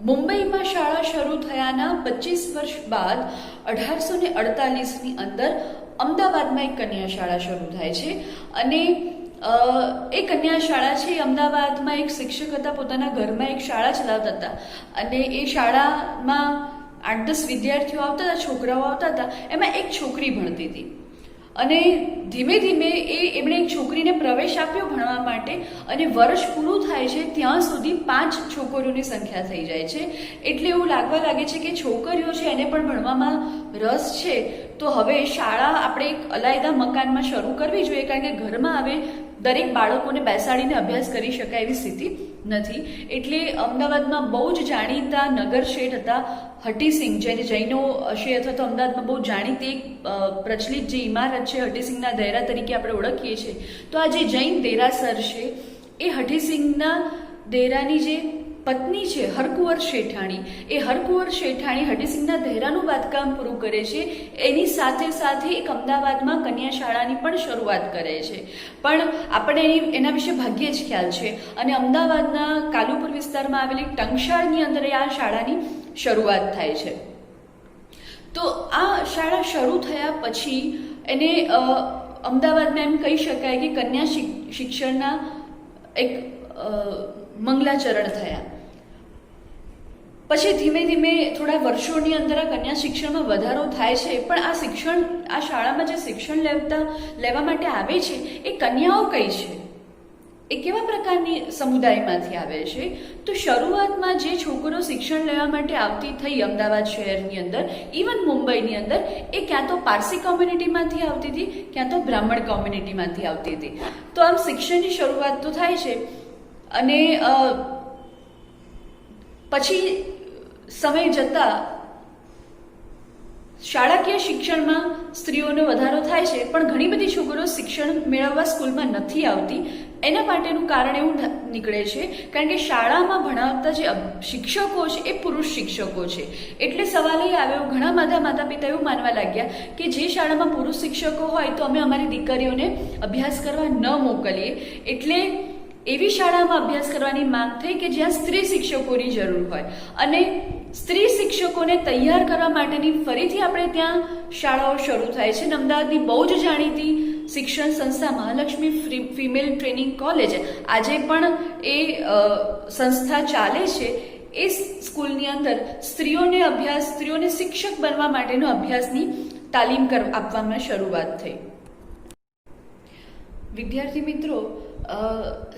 મુંબઈમાં શાળા શરૂ થયાના 25 વર્ષ બાદ 1848ની અંદર અમદાવાદમાં એક કન્યા શાળા શરૂ થાય છે. અને એ કન્યા શાળા છે અમદાવાદમાં એક શિક્ષક હતા, પોતાના ઘરમાં એક શાળા ચલાવતા હતા. અને એ શાળામાં 8-10 વિદ્યાર્થીઓ આવતા હતા, છોકરાઓ આવતા હતા. એમાં એક છોકરી ભણતી હતી અને ધીમે ધીમે એમણે એક છોકરીને પ્રવેશ આપ્યો ભણવા માટે અને વર્ષ પૂરું થાય છે ત્યાં સુધી 5 છોકરીઓની સંખ્યા થઈ જાય છે. એટલે એવું લાગવા લાગે છે કે છોકરીઓ છે એને પણ ભણવામાં રસ છે, તો હવે શાળા આપણે એક અલાયદા મકાનમાં શરૂ કરવી જોઈએ, કારણ કે ઘરમાં હવે દરેક બાળકોને બેસાડીને અભ્યાસ કરી શકાય એવી સ્થિતિ નથી. એટલે અમદાવાદમાં બહુ જ જાણીતા નગર શેઠ હતા હઠીસિંહ, જેને જૈનો હશે અથવા તો અમદાવાદમાં બહુ જાણીતી પ્રચલિત જે ઇમારત છે હઠીસિંહના દેરા તરીકે આપણે ઓળખીએ છીએ. તો આ જે જૈન દેરાસર છે એ હઠીસિંહના દેરાની જે પત્ની છે હરકુંવર શેઠાણી, એ હરકુંવર શેઠાણી હઠીસિંહના દેરાનું બાંધકામ પૂરું કરે છે. એની સાથે સાથે એક અમદાવાદમાં કન્યા શાળાની પણ શરૂઆત કરે છે. પણ આપણે એના વિશે ભાગ્યે જ ખ્યાલ છે. અને અમદાવાદના કાલુપુર વિસ્તારમાં આવેલી ટંકશાળની અંદર આ શાળાની શરૂઆત થાય છે. તો આ શાળા શરૂ થયા પછી એને અમદાવાદમાં એમ કહી શકાય કે કન્યા શિક્ષણના એક મંગલાચરણ થયા. પછી ધીમે ધીમે થોડા વર્ષોની અંદર આ કન્યા શિક્ષણમાં વધારો થાય છે. પણ આ શાળામાં જે શિક્ષણ લેવા માટે આવે છે એ કન્યાઓ કઈ છે, એ કેવા પ્રકારની સમુદાયમાંથી આવે છે? તો શરૂઆતમાં જે છોકરો શિક્ષણ લેવા માટે આવતી થઈ અમદાવાદ શહેરની અંદર, ઇવન મુંબઈની અંદર, એ ક્યાં તો પારસી કોમ્યુનિટીમાંથી આવતી હતી, ક્યાં તો બ્રાહ્મણ કોમ્યુનિટીમાંથી આવતી હતી. તો આમ શિક્ષણની શરૂઆત તો થાય છે. અને પછી સમય જતાં શાળાકીય શિક્ષણમાં સ્ત્રીઓનો વધારો થાય છે, પણ ઘણી બધી છોકરીઓ શિક્ષણ મેળવવા સ્કૂલમાં નથી આવતી. એના માટેનું કારણ એવું નીકળે છે કારણ કે શાળામાં ભણાવતા જે શિક્ષકો છે એ પુરુષ શિક્ષકો છે. એટલે સવાલ એ આવ્યો, ઘણા માતા પિતા એવું માનવા લાગ્યા કે જે શાળામાં પુરુષ શિક્ષકો હોય તો અમે અમારી દીકરીઓને અભ્યાસ કરવા ન મોકલીએ. એટલે એવી શાળામાં અભ્યાસ કરવાની માંગ થઈ કે જ્યાં સ્ત્રી શિક્ષકોની જરૂર હોય. અને સ્ત્રી શિક્ષકોને તૈયાર કરવા માટેની ફરીથી આપણે ત્યાં શાળાઓ શરૂ થાય છે. અમદાવાદની બહુ જ જાણીતી શિક્ષણ સંસ્થા મહાલક્ષ્મી ફિમેલ ટ્રેનિંગ કોલેજ, આજે પણ એ સંસ્થા ચાલે છે. એ સ્કૂલની અંદર સ્ત્રીઓને શિક્ષક બનવા માટેનો અભ્યાસની તાલીમ આપવામાં શરૂઆત થઈ. વિદ્યાર્થી મિત્રો,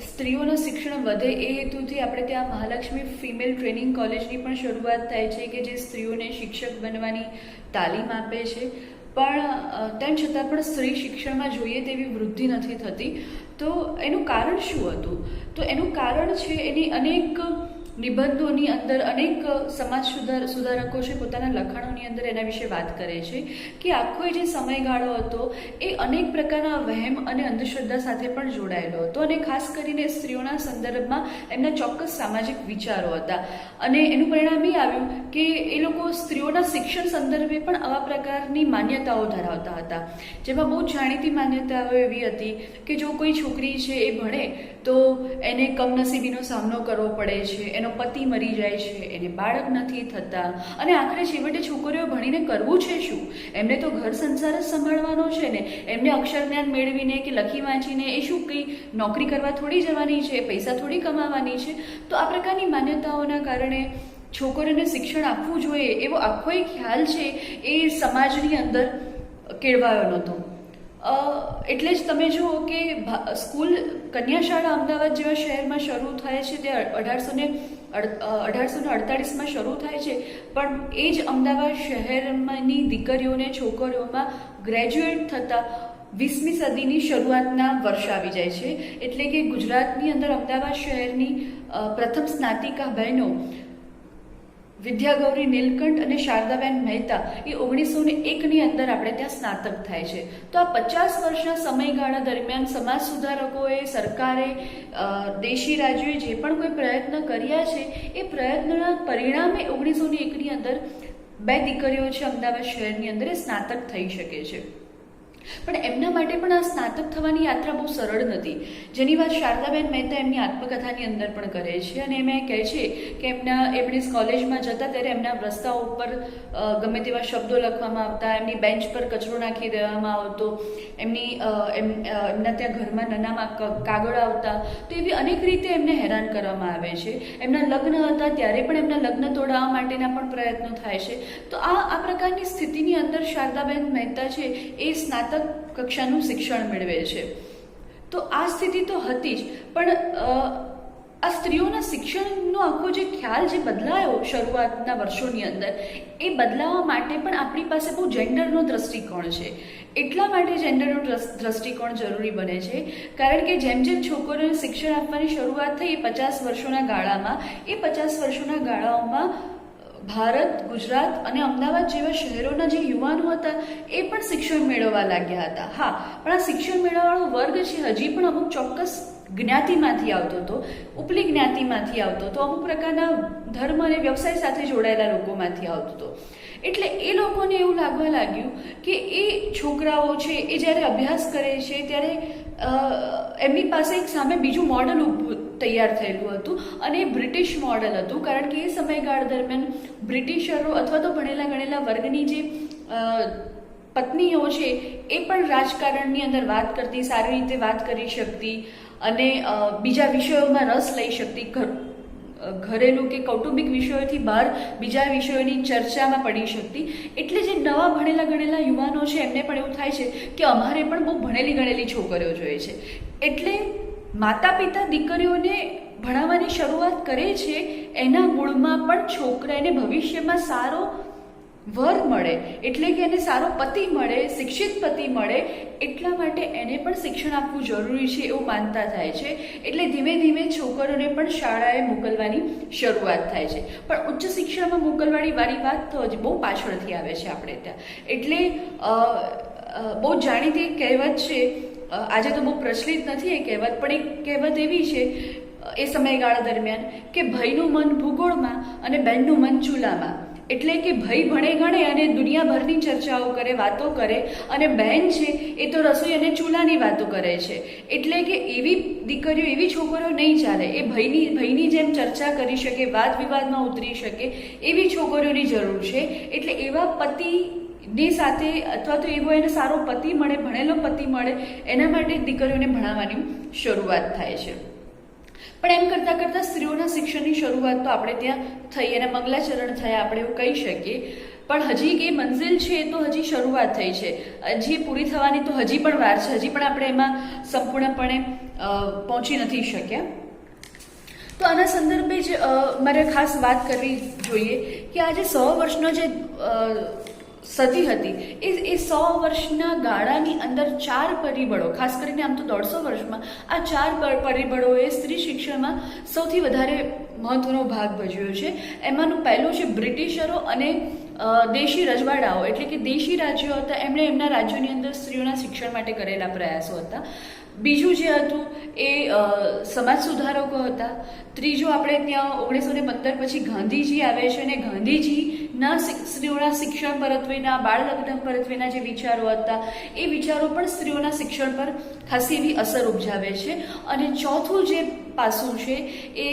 સ્ત્રીઓનું શિક્ષણ વધે એ હેતુથી આપણે ત્યાં મહાલક્ષ્મી ફિમેલ ટ્રેનિંગ કોલેજની પણ શરૂઆત થાય છે કે જે સ્ત્રીઓને શિક્ષક બનવાની તાલીમ આપે છે. પણ તેમ છતાં પણ સ્ત્રી શિક્ષણમાં જોઈએ તેવી વૃદ્ધિ નથી થતી. તો એનું કારણ શું હતું? તો એનું કારણ છે એની અનેક નિબંધોની અંદર અનેક સમાજ સુધારકો છે પોતાના લખાણોની અંદર એના વિશે વાત કરે છે કે આખો જે સમયગાળો હતો એ અનેક પ્રકારના વહેમ અને અંધશ્રદ્ધા સાથે પણ જોડાયેલો હતો, અને ખાસ કરીને સ્ત્રીઓના સંદર્ભમાં એમના ચોક્કસ સામાજિક વિચારો હતા. અને એનું પરિણામ એ આવ્યું કે એ લોકો સ્ત્રીઓના શિક્ષણ સંદર્ભે પણ આવા પ્રકારની માન્યતાઓ ધરાવતા હતા, જેમાં બહુ જાણીતી માન્યતાઓ એવી હતી કે જો કોઈ છોકરી છે એ ભણે તો એને કમનસીબીનો સામનો કરવો પડે છે, એનો પતિ મરી જાય છે, એને બાળક નથી થતા, અને આખરે છેવટે છોકરીઓ ભણીને કરવું છે શું? એમને તો ઘર સંસાર જ સંભાળવાનો છે ને, એમને અક્ષર જ્ઞાન મેળવીને કે લખી વાંચીને એ શું કંઈ નોકરી કરવા થોડી જવાની છે, પૈસા થોડી કમાવાની છે. તો આ પ્રકારની માન્યતાઓના કારણે છોકરીઓને શિક્ષણ આપવું જોઈએ એવો આખો એક ખ્યાલ છે એ સમાજની અંદર કેળવાયો નહોતો. એટલે જ તમે જુઓ કે સ્કૂલ કન્યાશાળા અમદાવાદ જેવા શહેરમાં શરૂ થાય છે, તે 1848માં શરૂ થાય છે, પણ એ જ અમદાવાદ શહેરની દીકરીઓને છોકરીઓમાં ગ્રેજ્યુએટ થતાં 20મી સદીની શરૂઆતના વર્ષ આવી જાય છે. એટલે કે ગુજરાતની અંદર અમદાવાદ શહેરની પ્રથમ સ્નાતિકા બહેનો વિદ્યાગૌરી નીલકંઠ અને શારદાબેન મહેતા એ 1901ની અંદર આપણે ત્યાં સ્નાતક થાય છે. તો આ 50 વર્ષના સમયગાળા દરમિયાન સમાજ સુધારકોએ, સરકારે, દેશી રાજ્યોએ જે પણ કોઈ પ્રયત્ન કર્યા છે એ પ્રયત્નના પરિણામે 1901ની અંદર 2 દીકરીઓ છે અમદાવાદ શહેરની અંદર એ સ્નાતક થઈ શકે છે. પણ એમના માટે પણ આ સ્નાતક થવાની યાત્રા બહુ સરળ નથી, જેની વાત શારદાબેન મહેતા એમની આત્મકથાની અંદર પણ કરે છે. અને એમ કહે છે કે એમની કોલેજમાં જતા ત્યારે એમના રસ્તાઓ ઉપર ગમે તેવા શબ્દો લખવામાં આવતા, એમની બેન્ચ પર કચરો નાખી દેવામાં આવતો, એમના ત્યાં ઘરમાં નાના કાગળ આવતા, તો એવી અનેક રીતે એમને હેરાન કરવામાં આવે છે. એમના લગ્ન હતા ત્યારે પણ એમના લગ્ન તોડાવવા માટેના પણ પ્રયત્નો થાય છે. તો આ પ્રકારની સ્થિતિની અંદર શારદાબેન મહેતા છે એ સ્નાતક કક્ષાનું શિક્ષણ મેળવે છે. તો આ સ્થિતિ તો હતી જ, પણ આ સ્ત્રીઓના શિક્ષણનો આખો જે ખ્યાલ જે બદલાયો શરૂઆતના વર્ષોની અંદર, એ બદલાવા માટે પણ આપણી પાસે બહુ જેન્ડરનો દ્રષ્ટિકોણ છે. એટલા માટે જેન્ડરનો દ્રષ્ટિકોણ જરૂરી બને છે કારણ કે જેમ જેમ છોકરીઓને શિક્ષણ આપવાની શરૂઆત થઈ એ 50 વર્ષોના ગાળામાં, એ 50 વર્ષોના ગાળાઓમાં ભારત, ગુજરાત અને અમદાવાદ જેવા શહેરોના જે યુવાનો હતા એ પણ શિક્ષણ મેળવવા લાગ્યા હતા. હા, પણ આ શિક્ષણ મેળવવાનો વર્ગ છે હજી પણ અમુક ચોક્કસ જ્ઞાતિમાંથી આવતો હતો, ઉપલી જ્ઞાતિમાંથી આવતો હતો, અમુક પ્રકારના ધર્મ અને વ્યવસાય સાથે જોડાયેલા લોકોમાંથી આવતો હતો. એટલે એ લોકોને એવું લાગવા લાગ્યું કે એ છોકરાઓ છે એ જ્યારે અભ્યાસ કરે છે ત્યારે એમની પાસે એક સામે બીજું મોડલ તૈયાર થયેલું હતું, અને એ બ્રિટિશ મોડલ હતું. કારણ કે એ સમયગાળા દરમિયાન બ્રિટિશરો અથવા તો ભણેલા ગણેલા વર્ગની જે પત્નીઓ છે એ પણ રાજકારણની અંદર વાત કરતી, સારી રીતે વાત કરી શકતી અને બીજા વિષયોમાં રસ લઈ શકતી, ઘરેલું કે કૌટુંબિક વિષયોથી બહાર બીજા વિષયોની ચર્ચામાં પડી શકતી. એટલે જે નવા ભણેલા ગણેલા યુવાનો છે એમને પણ એવું થાય છે કે અમારે પણ બહુ ભણેલી ગણેલી છોકરીઓ જોઈએ છે. એટલે માતા પિતા દીકરીઓને ભણાવવાની શરૂઆત કરે છે, એના મૂળમાં પણ છોકરાને ભવિષ્યમાં સારો વર મળે, એટલે કે એને સારો પતિ મળે, શિક્ષિત પતિ મળે, એટલા માટે એને પણ શિક્ષણ આપવું જરૂરી છે એવું માનતા થાય છે. એટલે ધીમે ધીમે છોકરીઓને પણ શાળાએ મોકલવાની શરૂઆત થાય છે. પણ ઉચ્ચ શિક્ષણમાં મોકલવાની વાળી વાત તો હજી બહુ પાછળથી આવે છે આપણે ત્યાં. એટલે બહુ જાણીતી કહેવત છે, આજે તો બહુ પ્રચલિત નથી એ કહેવત, પણ એક કહેવત એવી છે એ સમયગાળા દરમિયાન કે ભાઈનું મન ભૂગોળમાં અને બહેનનું મન ચૂલામાં. એટલે કે ભાઈ ભણે ગણે અને દુનિયાભરની ચર્ચાઓ કરે, વાતો કરે, અને બહેન છે એ તો રસોઈ અને ચૂલાની વાતો કરે છે. એટલે કે એવી દીકરીઓ, એવી છોકરીઓ નહીં ચાલે. એ ભાઈની જેમ ચર્ચા કરી શકે, વાદ વિવાદમાં ઉતરી શકે એવી છોકરીઓની જરૂર છે. એટલે એવા પતિની સાથે અથવા તો એવો એને સારો પતિ મળે, ભણેલો પતિ મળે, એના માટે દીકરીઓને ભણાવવાની શરૂઆત થાય છે. પણ એમ કરતાં કરતાં સ્ત્રીઓના શિક્ષણની શરૂઆત તો આપણે ત્યાં થઈ અને મંગલાચરણ થયા આપણે એવું કહી શકીએ. પણ હજી એ મંઝિલ છે તો હજી શરૂઆત થઈ છે, હજી પૂરી થવાની તો હજી પણ વાર છે, હજી પણ આપણે એમાં સંપૂર્ણપણે પહોંચી નથી શક્યા. તો આના સંદર્ભે જ મારે ખાસ વાત કરવી જોઈએ કે આજે 100 વર્ષનો જે સદી હતી એ 100 વર્ષના ગાળાની અંદર 4 પરિબળો, ખાસ કરીને આમ તો 150 વર્ષમાં આ 4 પરિબળોએ સ્ત્રી શિક્ષણમાં સૌથી વધારે મહત્વનો ભાગ ભજવ્યો છે. એમાંનું પહેલું છે બ્રિટિશરો અને દેશી રજવાડાઓ, એટલે કે દેશી રાજ્યો હતા, એમણે એમના રાજ્યોની અંદર સ્ત્રીઓના શિક્ષણ માટે કરેલા પ્રયાસો હતા. બીજું જે હતું એ સમાજ સુધારકો હતા. ત્રીજું આપણે ત્યાં 1915 પછી ગાંધીજી આવે છે અને ગાંધીજીના સ્ત્રીઓના શિક્ષણ પરત્વેના, બાળ લગ્ન પરત્વેના જે વિચારો હતા એ વિચારો પણ સ્ત્રીઓના શિક્ષણ પર ખાસી એવી અસર ઉપજાવે છે. અને ચોથું જે પાસું છે એ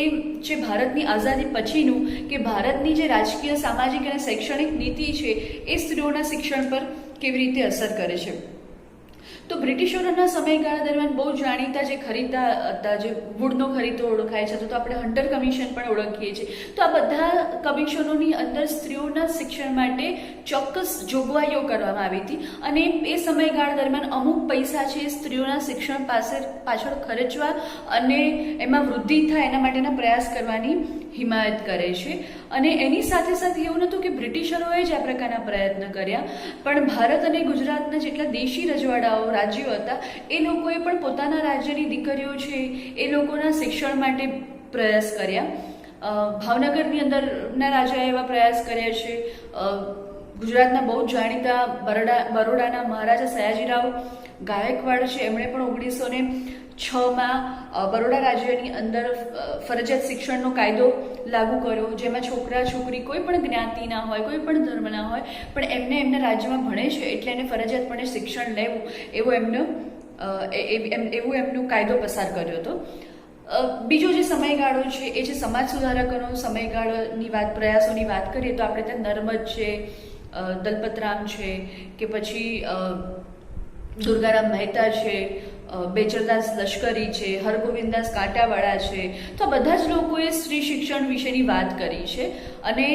છે ભારતની આઝાદી પછીનું, કે ભારતની જે રાજકીય, સામાજિક અને શૈક્ષણિક નીતિ છે એ સ્ત્રીઓના શિક્ષણ પર કેવી રીતે અસર કરે છે. તો બ્રિટિશરોના સમયગાળા દરમિયાન બહુ જાણીતા જે ખરીદા હતા, જે વુડનો ખરીદો ઓળખાય છે, તો આપણે હન્ટર કમિશન પણ ઓળખીએ છીએ. તો આ બધા કમિશનોની અંદર સ્ત્રીઓના શિક્ષણ માટે ચોક્કસ જોગવાઈઓ કરવામાં આવી હતી અને એ સમયગાળા દરમિયાન અમુક પૈસા છે સ્ત્રીઓના શિક્ષણ પાછળ ખર્ચવા અને એમાં વૃદ્ધિ થાય એના માટેના પ્રયાસ કરવાની હિમાયત કરે છે. અને એની સાથે સાથે એવું નહોતું કે બ્રિટિશરોએ જ આ પ્રકારના પ્રયત્ન કર્યા, પણ ભારત અને ગુજરાતના જેટલા દેશી રજવાડાઓ, રાજ્યો હતા, એ લોકોએ પણ પોતાના રાજ્યની દીકરીઓ છે એ લોકોના શિક્ષણ માટે પ્રયાસ કર્યા. ભાવનગરની અંદરના રાજાએ એવા પ્રયાસ કર્યા છે. ગુજરાતના બહુ જાણીતા બરોડાના મહારાજા સયાજીરાવ ગાયકવાડ છે, એમણે પણ 1906માં બરોડા રાજ્યની અંદર ફરજિયાત શિક્ષણનો કાયદો લાગુ કર્યો, જેમાં છોકરા છોકરી કોઈ પણ જ્ઞાતિના હોય, કોઈ પણ ધર્મના હોય, પણ એમને એમના રાજ્યમાં ભણે છે એટલે એને ફરજિયાતપણે શિક્ષણ લેવું એવો એમનો કાયદો પસાર કર્યો હતો. બીજો જે સમયગાળો છે એ છે સમાજ સુધારકોનો સમયગાળોની પ્રયાસોની વાત કરીએ તો આપણે ત્યાં નર્મદ છે, દલપતરામ છે, કે પછી દુર્ગારામ મહેતા છે, બેચરદાસ લશ્કરી છે, હરગોવિંદદાસ કાંટાવાળા છે. તો આ બધા જ લોકોએ સ્ત્રી શિક્ષણ વિશેની વાત કરી છે. અને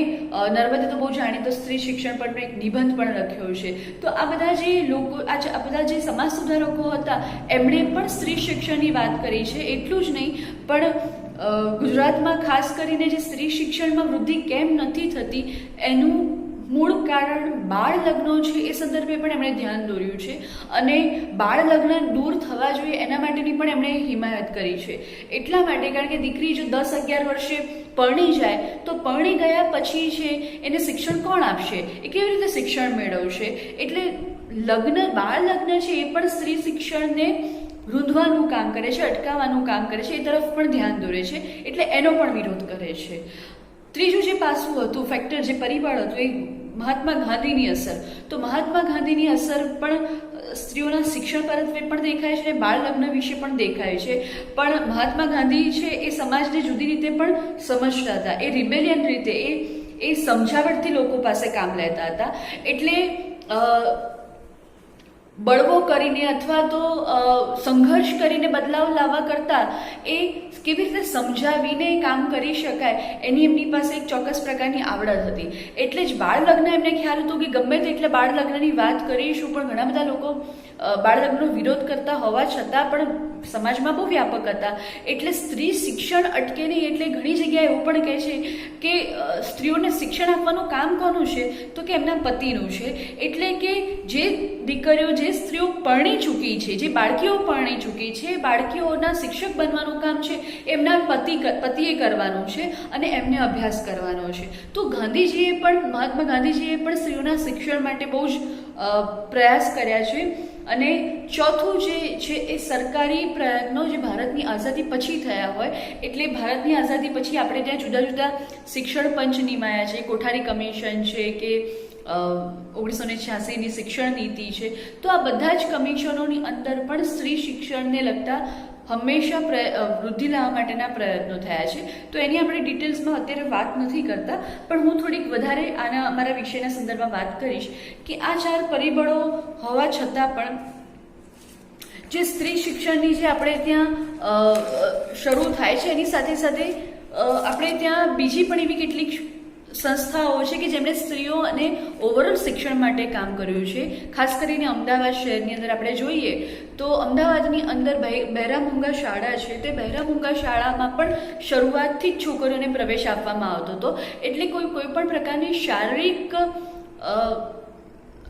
નર્મદે તો બહુ જાણીતો સ્ત્રી શિક્ષણ પર એક નિબંધ પણ લખ્યો છે. તો આ બધા જે લોકો, આ બધા જે સમાજ સુધારકો હતા એમણે પણ સ્ત્રી શિક્ષણની વાત કરી છે. એટલું જ નહીં, પણ ગુજરાતમાં ખાસ કરીને જે સ્ત્રી શિક્ષણમાં વૃદ્ધિ કેમ નથી થતી એનું મૂળ કારણ બાળ લગ્નો છે એ સંદર્ભે પણ એમણે ધ્યાન દોર્યું છે. અને બાળ લગ્ન દૂર થવા જોઈએ એના માટેની પણ એમણે હિમાયત કરી છે. એટલા માટે કારણ કે દીકરી જો 10-11 વર્ષે પરણી જાય તો પરણી ગયા પછી છે એને શિક્ષણ કોણ આપશે, એ કેવી રીતે શિક્ષણ મેળવશે? એટલે બાળ લગ્ન છે એ પણ સ્ત્રી શિક્ષણને રૂંધવાનું કામ કરે છે, અટકાવવાનું કામ કરે છે, એ તરફ પણ ધ્યાન દોરે છે, એટલે એનો પણ વિરોધ કરે છે. ત્રીજું જે પાસું હતું, ફેક્ટર, જે પરિબળ હતું, એ મહાત્મા ગાંધીની અસર. તો મહાત્મા ગાંધીની અસર પણ સ્ત્રીઓના શિક્ષણ પરત્વે પણ દેખાય છે, બાળ લગ્ન વિશે પણ દેખાય છે. પણ મહાત્મા ગાંધી છે એ સમાજને જુદી રીતે પણ સમજતા હતા. એ રિબેલિયન રીતે, એ સમજાવટથી લોકો પાસે કામ લેતા હતા. એટલે બળવો કરીને અથવા તો સંઘર્ષ કરીને બદલાવ લાવવા કરતાં એ કેવી રીતે સમજાવીને કામ કરી શકાય એમની પાસે એક ચોક્કસ પ્રકારની આવડત હતી. એટલે જ બાળ લગ્ન એમને ખ્યાલ હતું કે ગમે તેટલે બાળ લગ્નની વાત કરીશું પણ ઘણા બધા લોકો બાળ લગ્નનો વિરોધ કરતા હોવા છતાં પણ સમાજમાં બહુ વ્યાપક હતા. એટલે સ્ત્રી શિક્ષણ અટકે નહીં. એટલે ઘણી જગ્યાએ એવું પણ કહે છે કે સ્ત્રીઓને શિક્ષણ આપવાનું કામ કોનું છે, તો કે એમના પતિનું છે. એટલે કે જે દીકરીઓ, જે સ્ત્રીઓ પરણી ચૂકી છે, જે બાળકીઓ પરણી ચૂકી છે, બાળકીઓના શિક્ષક બનવાનું કામ છે એમના પતિએ કરવાનું છે અને એમને અભ્યાસ કરવાનો છે. તો મહાત્મા ગાંધીજીએ પણ સ્ત્રીઓના શિક્ષણ માટે બહુ જ પ્રયાસ કર્યા છે. અને ચોથું જે છે એ સરકારી પ્રયત્નો જે ભારતની આઝાદી પછી થયા હોય. એટલે ભારતની આઝાદી પછી આપણે ત્યાં જુદા જુદા શિક્ષણ પંચ નિમાયા છે, કોઠારી કમિશન છે, કે 1986ની શિક્ષણ નીતિ છે. તો આ બધા જ કમિશનોની અંદર પણ સ્ત્રી શિક્ષણને લગતા હંમેશા વૃદ્ધિ લાવવા માટેના પ્રયત્નો થયા છે. તો એની આપણે ડિટેલ્સમાં અત્યારે વાત નથી કરતા, પણ હું થોડીક વધારે અમારા વિષયના સંદર્ભમાં વાત કરીશ કે આ 4 પરિબળો હોવા છતાં પણ જે સ્ત્રી શિક્ષણની જે આપણે ત્યાં શરૂ થાય છે એની સાથે સાથે આપણે ત્યાં બીજી પણ એવી કેટલીક સંસ્થાઓ છે કે જેમણે સ્ત્રીઓ અને ઓવરઓલ શિક્ષણ માટે કામ કર્યું છે. ખાસ કરીને અમદાવાદ શહેરની અંદર આપણે જોઈએ તો અમદાવાદની અંદર બહેરામૂંગા શાળા છે. તે બહેરામૂંગા શાળામાં પણ શરૂઆતથી જ છોકરીઓને પ્રવેશ આપવામાં આવતો હતો. એટલે કોઈ પણ પ્રકારની શારીરિક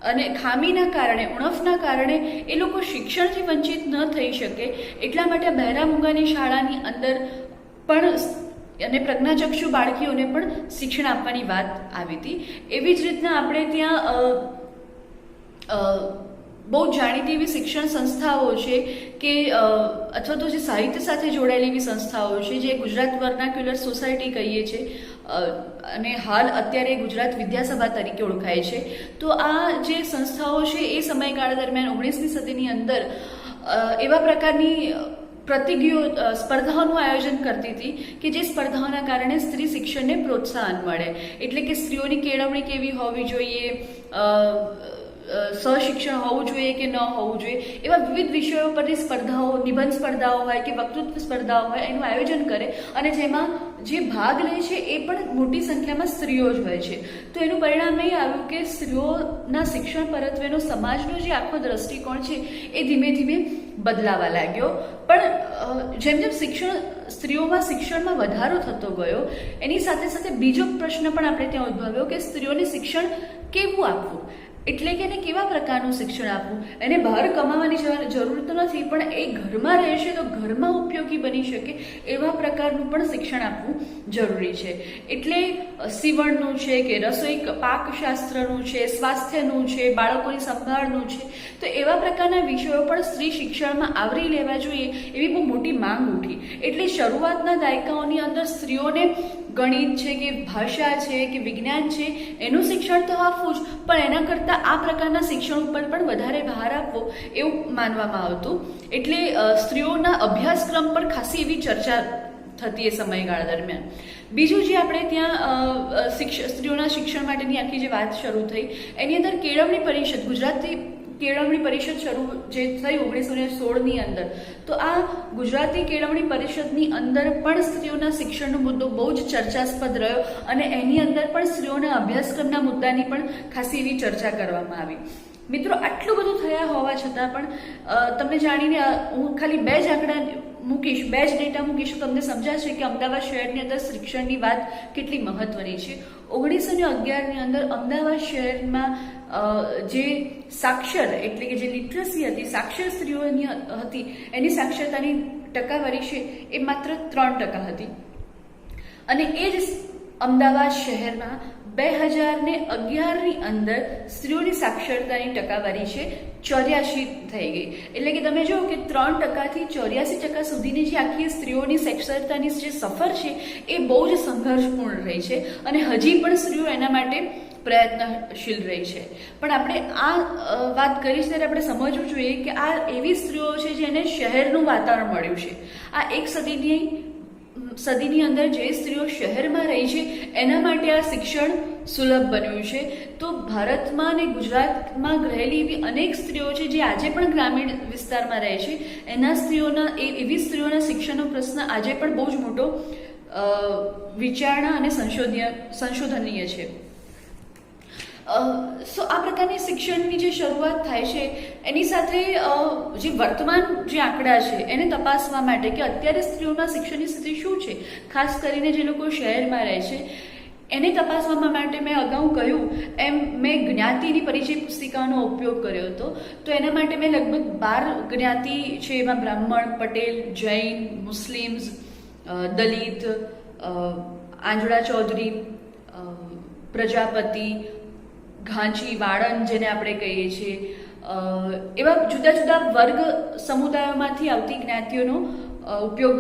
અને ખામીના કારણે, ઉણપના કારણે એ લોકો શિક્ષણથી વંચિત ન થઈ શકે એટલા માટે બહેરામુંગાની શાળાની અંદર પણ અને પ્રજ્ઞાચક્ષુ બાળકીઓને પણ શિક્ષણ આપવાની વાત આવી હતી. એવી જ રીતના આપણે ત્યાં બહુ જાણીતી એવી શિક્ષણ સંસ્થાઓ છે કે અથવા તો જે સાહિત્ય સાથે જોડાયેલી એવી સંસ્થાઓ છે જે ગુજરાત વર્નાક્યુલર સોસાયટી કહીએ છીએ અને હાલ અત્યારે ગુજરાત વિદ્યાસભા તરીકે ઓળખાય છે. તો આ જે સંસ્થાઓ છે એ સમયગાળા દરમિયાન 19મી સદીની અંદર એવા પ્રકારની સ્પર્ધાઓનું આયોજન કરતી હતી કે જે સ્પર્ધાઓના કારણે સ્ત્રી શિક્ષણને પ્રોત્સાહન મળે. એટલે કે સ્ત્રીઓની કેળવણી કેવી હોવી જોઈએ, સશિક્ષણ હોવું જોઈએ કે ન હોવું જોઈએ, એવા વિવિધ વિષયો પરની સ્પર્ધાઓ, નિબંધ સ્પર્ધાઓ હોય કે વક્તૃત્વ સ્પર્ધાઓ હોય એનું આયોજન કરે અને જેમાં જે ભાગ લે છે એ પણ મોટી સંખ્યામાં સ્ત્રીઓ જ હોય છે. તો એનું પરિણામ એ આવ્યું કે સ્ત્રીઓના શિક્ષણ પરત્વેનો સમાજનો જે આખો દ્રષ્ટિકોણ છે એ ધીમે ધીમે બદલાવા લાગ્યો. પણ જેમ જેમ સ્ત્રીઓમાં શિક્ષણમાં વધારો થતો ગયો એની સાથે સાથે બીજો પ્રશ્ન પણ આપણે ત્યાં ઉદ્ભવ્યો કે સ્ત્રીઓને શિક્ષણ કેવું આપવું, એટલે કે એને કેવા પ્રકારનું શિક્ષણ આપવું. એને બહાર કમાવાની જરૂર તો નથી, પણ એ ઘરમાં રહેશે તો ઘરમાં ઉપયોગી બની શકે એવા પ્રકારનું પણ શિક્ષણ આપવું જરૂરી છે. એટલે સીવણનું છે કે રસોઈ પાકશાસ્ત્રનું છે, સ્વાસ્થ્યનું છે, બાળકોની સંભાળનું છે, તો એવા પ્રકારના વિષયો પણ સ્ત્રી શિક્ષણમાં આવરી લેવા જોઈએ એવી બહુ મોટી માંગ ઉઠી. એટલે શરૂઆતના દાયકાઓની અંદર સ્ત્રીઓને ગણિત છે કે ભાષા છે કે વિજ્ઞાન છે એનું શિક્ષણ તો આપવું જ, પણ એના કરતાં આ પ્રકારના શિક્ષણ ઉપર પણ વધારે ભાર આપવો એવું માનવામાં આવતું. એટલે સ્ત્રીઓના અભ્યાસક્રમ પર ખાસી એવી ચર્ચા થતી એ સમયગાળા દરમિયાન. બીજું જે આપણે ત્યાં સ્ત્રીઓના શિક્ષણ માટેની આખી જે વાત શરૂ થઈ એની અંદર કેળવણી પરિષદ, ગુજરાતી કેળવણી પરિષદ શરૂ જે થઈ 1916ની અંદર, તો આ ગુજરાતી કેળવણી પરિષદની અંદર પણ સ્ત્રીઓના શિક્ષણનો મુદ્દો બહુ જ ચર્ચાસ્પદ રહ્યો અને એની અંદર પણ સ્ત્રીઓના અભ્યાસક્રમના મુદ્દાની પણ ખાસી એવી ચર્ચા કરવામાં આવી. મિત્રો, આટલું બધું થયા હોવા છતાં પણ તમને જાણીને હું ખાલી બે જ આંકડા મૂકીશ, બે જ ડેટા મૂકીશ, તમને સમજાશે કે અમદાવાદ શહેરની અંદર શિક્ષણની વાત કેટલી મહત્વની છે. 1911ની અંદર અમદાવાદ શહેરમાં જે સાક્ષર એટલે કે જે લિટરસી હતી, સાક્ષર સ્ત્રીઓની હતી, એની સાક્ષરતાની ટકાવારી છે એ માત્ર 3% હતી. અને એ જ અમદાવાદ શહેરમાં 2011ની અંદર સ્ત્રીઓની સાક્ષરતાની ટકાવારી છે 84 થઈ ગઈ. એટલે કે તમે જુઓ કે 3%થી 84% સુધીની જે આખી સ્ત્રીઓની સાક્ષરતાની જે સફર છે એ બહુ જ સંઘર્ષપૂર્ણ રહી છે અને હજી પણ સ્ત્રીઓ એના માટે પ્રયત્નશીલ રહી છે. પણ આપણે આ વાત કરી છે ત્યારે આપણે સમજવું જોઈએ કે આ એવી સ્ત્રીઓ છે જેને શહેરનું વાતાવરણ મળ્યું છે. આ એક સદીની અંદર જે સ્ત્રીઓ શહેરમાં રહી છે એના માટે આ શિક્ષણ સુલભ બન્યું છે. તો ભારતમાં અને ગુજરાતમાં રહેલી એવી અનેક સ્ત્રીઓ છે જે આજે પણ ગ્રામીણ વિસ્તારમાં રહે છે, એવી સ્ત્રીઓના શિક્ષણનો પ્રશ્ન આજે પણ બહુ જ મોટો વિચારણા અને સંશોધનીય છે. સો આ પ્રકારની શિક્ષણની જે શરૂઆત થાય છે એની સાથે જે વર્તમાન જે આંકડા છે એને તપાસવા માટે કે અત્યારે સ્ત્રીઓના શિક્ષણની સ્થિતિ શું છે, ખાસ કરીને જે લોકો શહેરમાં રહે છે એને તપાસવા માટે મેં અગાઉ કહ્યું એમ મેં જ્ઞાતિની પરિચય પુસ્તિકાનો ઉપયોગ કર્યો હતો. તો એના માટે મેં લગભગ 12 જ્ઞાતિ છે, એમાં બ્રાહ્મણ, પટેલ, જૈન, મુસ્લિમ્સ, દલિત, આંજણા ચૌધરી, પ્રજાપતિ, ઘાંચી, વાળંદ જેને આપણે કહીએ છીએ, એવા જુદા જુદા વર્ગ સમુદાયોમાંથી આવતી જ્ઞાતિઓનો ઉપયોગ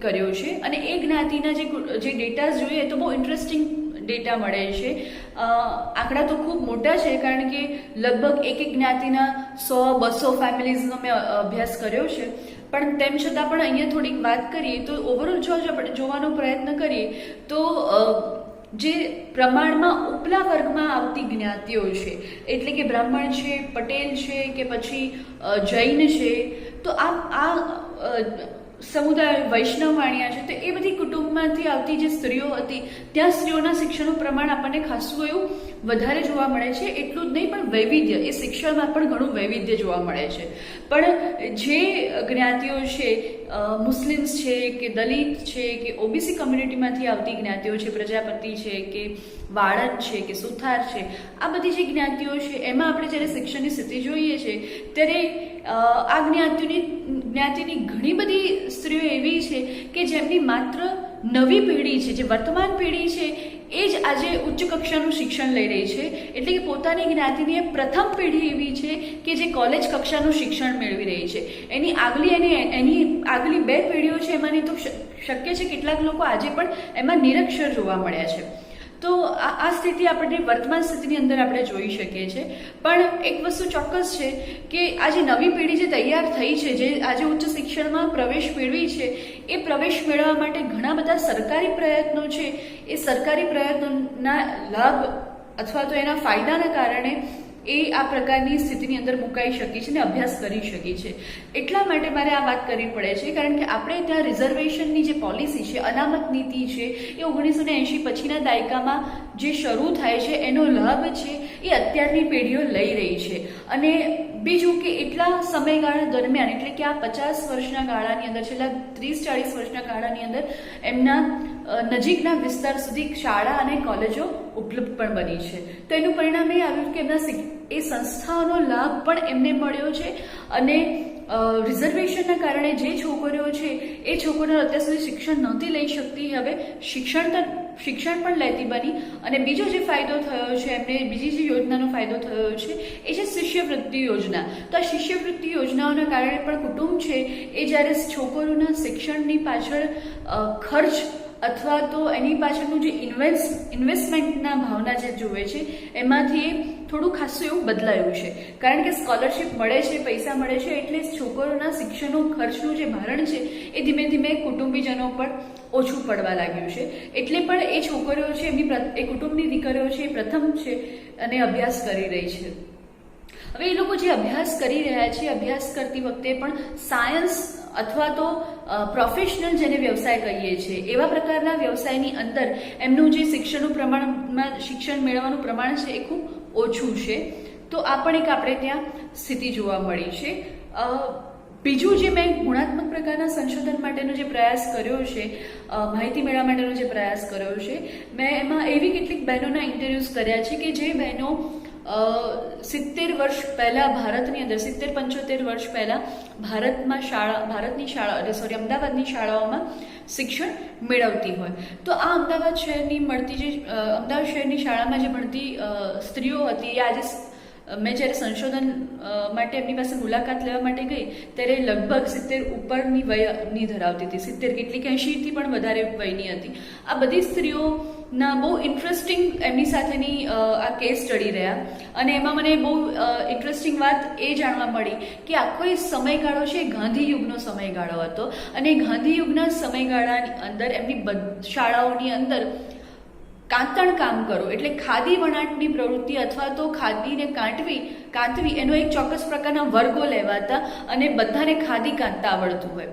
કર્યો છે. અને એ જ્ઞાતિના જે ડેટા જોઈએ તો બહુ ઇન્ટરેસ્ટિંગ ડેટા મળે છે. આંકડા તો ખૂબ મોટા છે કારણ કે લગભગ એક જ્ઞાતિના 100-200 ફેમિલીઝનો મેં અભ્યાસ કર્યો છે. પણ તેમ છતાં પણ અહીંયા થોડીક વાત કરીએ તો ઓવરઓલ જો આપણે જોવાનો પ્રયત્ન કરીએ તો જે પ્રમાણમાં ઉપલા વર્ગમાં આવતી જ્ઞાતિઓ છે, એટલે કે બ્રાહ્મણ છે, પટેલ છે કે પછી જૈન છે, તો આ સમુદાય વૈષ્ણવ વાણિયા છે, તો એ બધી કુટુંબમાંથી આવતી જે સ્ત્રીઓ હતી ત્યાં સ્ત્રીઓના શિક્ષણનું પ્રમાણ આપણને ખાસું એવું વધારે જોવા મળે છે. એટલું જ નહીં પણ વૈવિધ્ય, એ શિક્ષણમાં પણ ઘણું વૈવિધ્ય જોવા મળે છે. પણ જે જ્ઞાતિઓ છે, મુસ્લિમ્સ છે કે દલિત છે કે ઓબીસી કમ્યુનિટીમાંથી આવતી જ્ઞાતિઓ છે, પ્રજાપતિ છે કે વાળંદ છે કે સુથાર છે, આ બધી જે જ્ઞાતિઓ છે એમાં આપણે જ્યારે શિક્ષણની સ્થિતિ જોઈએ છે ત્યારે આ જ્ઞાતિની ઘણી બધી સ્ત્રીઓ એવી છે કે જેમની માત્ર નવી પેઢી છે, જે વર્તમાન પેઢી છે એ જ આજે ઉચ્ચ કક્ષાનું શિક્ષણ લઈ રહી છે. એટલે કે પોતાની જ્ઞાતિની પ્રથમ પેઢી એવી છે કે જે કોલેજ કક્ષાનું શિક્ષણ મેળવી રહી છે. એની આગલી 2 પેઢીઓ છે એમાંની તો શક્ય છે કેટલાક લોકો આજે પણ એમાં નિરક્ષર જોવા મળ્યા છે. તો આ સ્થિતિ આપણને વર્તમાન સ્થિતિની અંદર આપણે જોઈ શકીએ છીએ. પણ એક વસ્તુ ચોક્કસ છે કે આ જે નવી પેઢી જે તૈયાર થઈ છે, જે આજે ઉચ્ચ શિક્ષણમાં પ્રવેશ મેળવી છે, એ પ્રવેશ મેળવવા માટે ઘણા બધા સરકારી પ્રયત્નો છે. એ સરકારી પ્રયત્નોના લાભ અથવા તો એના ફાયદાના કારણે એ આ પ્રકારની સ્થિતિની અંદર મુકાઈ શકી છે અને અભ્યાસ કરી શકી છે. એટલા માટે મારે આ વાત કરવી પડે છે કારણ કે આપણે ત્યાં રિઝર્વેશનની જે પોલિસી છે, અનામત નીતિ છે, એ 1980 પછીના દાયકામાં જે શરૂ થાય છે એનો લાભ છે એ અત્યારની પેઢીઓ લઈ રહી છે. અને બીજું કે એટલા સમયગાળા દરમિયાન, એટલે કે આ 50 વર્ષના ગાળાની અંદર, છેલ્લા 30-40 વર્ષના ગાળાની અંદર એમના નજીકના વિસ્તાર સુધી શાળા અને કોલેજો ઉપલબ્ધ પણ બની છે. તો એનું પરિણામ એ આવ્યું કે એમના એ સંસ્થાઓનો લાભ પણ એમને મળ્યો છે. અને રિઝર્વેશનના કારણે જે છોકરીઓ છે એ છોકરીઓ અત્યાર સુધી શિક્ષણ નહોતી લઈ શકતી, હવે શિક્ષણ પણ લેતી બની. અને બીજો જે ફાયદો થયો છે એમને, બીજી જે યોજનાનો ફાયદો થયો છે એ છે શિષ્યવૃત્તિ યોજના. તો આ શિષ્યવૃત્તિ યોજનાઓના કારણે પણ કુટુંબ છે એ જ્યારે છોકરીઓના શિક્ષણની પાછળ ખર્ચ અથવા તો એની પાછળનું જે ઇન્વેસ્ટમેન્ટના ભાવના જે જોવે છે એમાંથી થોડું ખાસું એવું બદલાયું છે. કારણ કે સ્કોલરશિપ મળે છે, પૈસા મળે છે, એટલે છોકરોના શિક્ષણનો ખર્ચનું જે ભારણ છે એ ધીમે ધીમે કુટુંબીજનો પર ઓછું પડવા લાગ્યું છે. એટલે પણ એ છોકરીઓ છે, એ કુટુંબની દીકરીઓ છે એ પ્રથમ છે અને અભ્યાસ કરી રહી છે. હવે એ લોકો જે અભ્યાસ કરી રહ્યા છે, અભ્યાસ કરતી વખતે પણ સાયન્સ અથવા તો પ્રોફેશનલ જેને વ્યવસાય કહીએ છીએ એવા પ્રકારના વ્યવસાયની અંદર એમનું જે શિક્ષણ મેળવવાનું પ્રમાણ છે એ ખૂબ ઓછું છે. તો આ પણ એક આપણે ત્યાં સ્થિતિ જોવા મળી છે. બીજું જે મેં ગુણાત્મક પ્રકારના સંશોધન માટેનો જે પ્રયાસ કર્યો છે, માહિતી મેળવવા માટેનો જે પ્રયાસ કર્યો છે, મેં એમાં એવી કેટલીક બહેનોના ઇન્ટરવ્યૂઝ કર્યા છે કે જે બહેનો 70 વર્ષ પહેલાં ભારતની અંદર, 70-75 વર્ષ પહેલાં અમદાવાદની શાળાઓમાં શિક્ષણ મેળવતી હોય. તો આ અમદાવાદ શહેરની શાળામાં જે ભણતી સ્ત્રીઓ હતી એ આજે મેં જ્યારે સંશોધન માટે એમની પાસે મુલાકાત લેવા માટે ગઈ ત્યારે લગભગ 70 ઉપરની વયની ધરાવતી હતી. 70 કેટલીક 80થી પણ વધારે વયની હતી. આ બધી સ્ત્રીઓના બહુ ઇન્ટરેસ્ટિંગ એમની સાથેની આ કેસ સ્ટડી રહ્યા. અને એમાં મને બહુ ઇન્ટરેસ્ટિંગ વાત એ જાણવા મળી કે આખો એ સમયગાળો છે ગાંધી યુગનો સમયગાળો હતો. અને ગાંધી યુગના સમયગાળાની અંદર એમની શાળાઓની અંદર કાંતણ કામ કરો, એટલે ખાદી વણાટની પ્રવૃત્તિ અથવા તો ખાદીને કાંતવી એનો એક ચોક્કસ પ્રકારના વર્ગો લેવાતા અને બધાને ખાદી કાંતતા આવડતું હોય,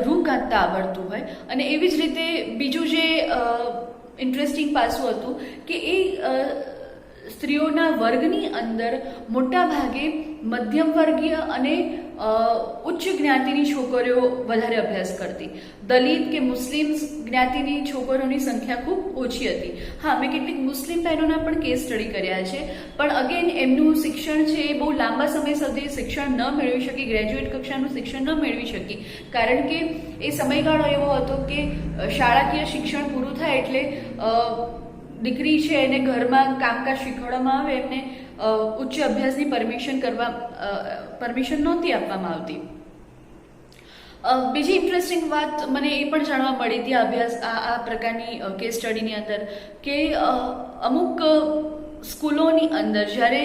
રૂ કાંતતા આવડતું હોય. અને એવી જ રીતે બીજું જે ઇન્ટરેસ્ટિંગ પાસું હતું કે એ સ્ત્રીઓના વર્ગની અંદર મોટા ભાગે મધ્યમ વર્ગીય અને ઉચ્ચ જ્ઞાતિની છોકરીઓ વધારે અભ્યાસ કરતી. દલિત કે મુસ્લિમ જ્ઞાતિની છોકરીઓની સંખ્યા ખૂબ ઓછી હતી. હા, મેં કેટલીક મુસ્લિમ બહેનોના પણ કેસ સ્ટડી કર્યા છે, પણ અગેન એમનું શિક્ષણ છે એ બહુ લાંબા સમય સુધી શિક્ષણ ન મેળવી શકી, ગ્રેજ્યુએટ કક્ષાનું શિક્ષણ ન મેળવી શકી. કારણ કે એ સમયગાળો એવો હતો કે શાળાકીય શિક્ષણ પૂરું થાય એટલે દીકરી છે એને ઘરમાં કામકાજ શીખવાડવામાં આવે, એમને ઉચ્ચ અભ્યાસની પરમિશન નહોતી આપવામાં આવતી. બીજી ઇન્ટરેસ્ટિંગ વાત મને એ પણ જાણવા મળી હતી આ પ્રકારની કેસ સ્ટડીની અંદર કે અમુક સ્કૂલોની અંદર જ્યારે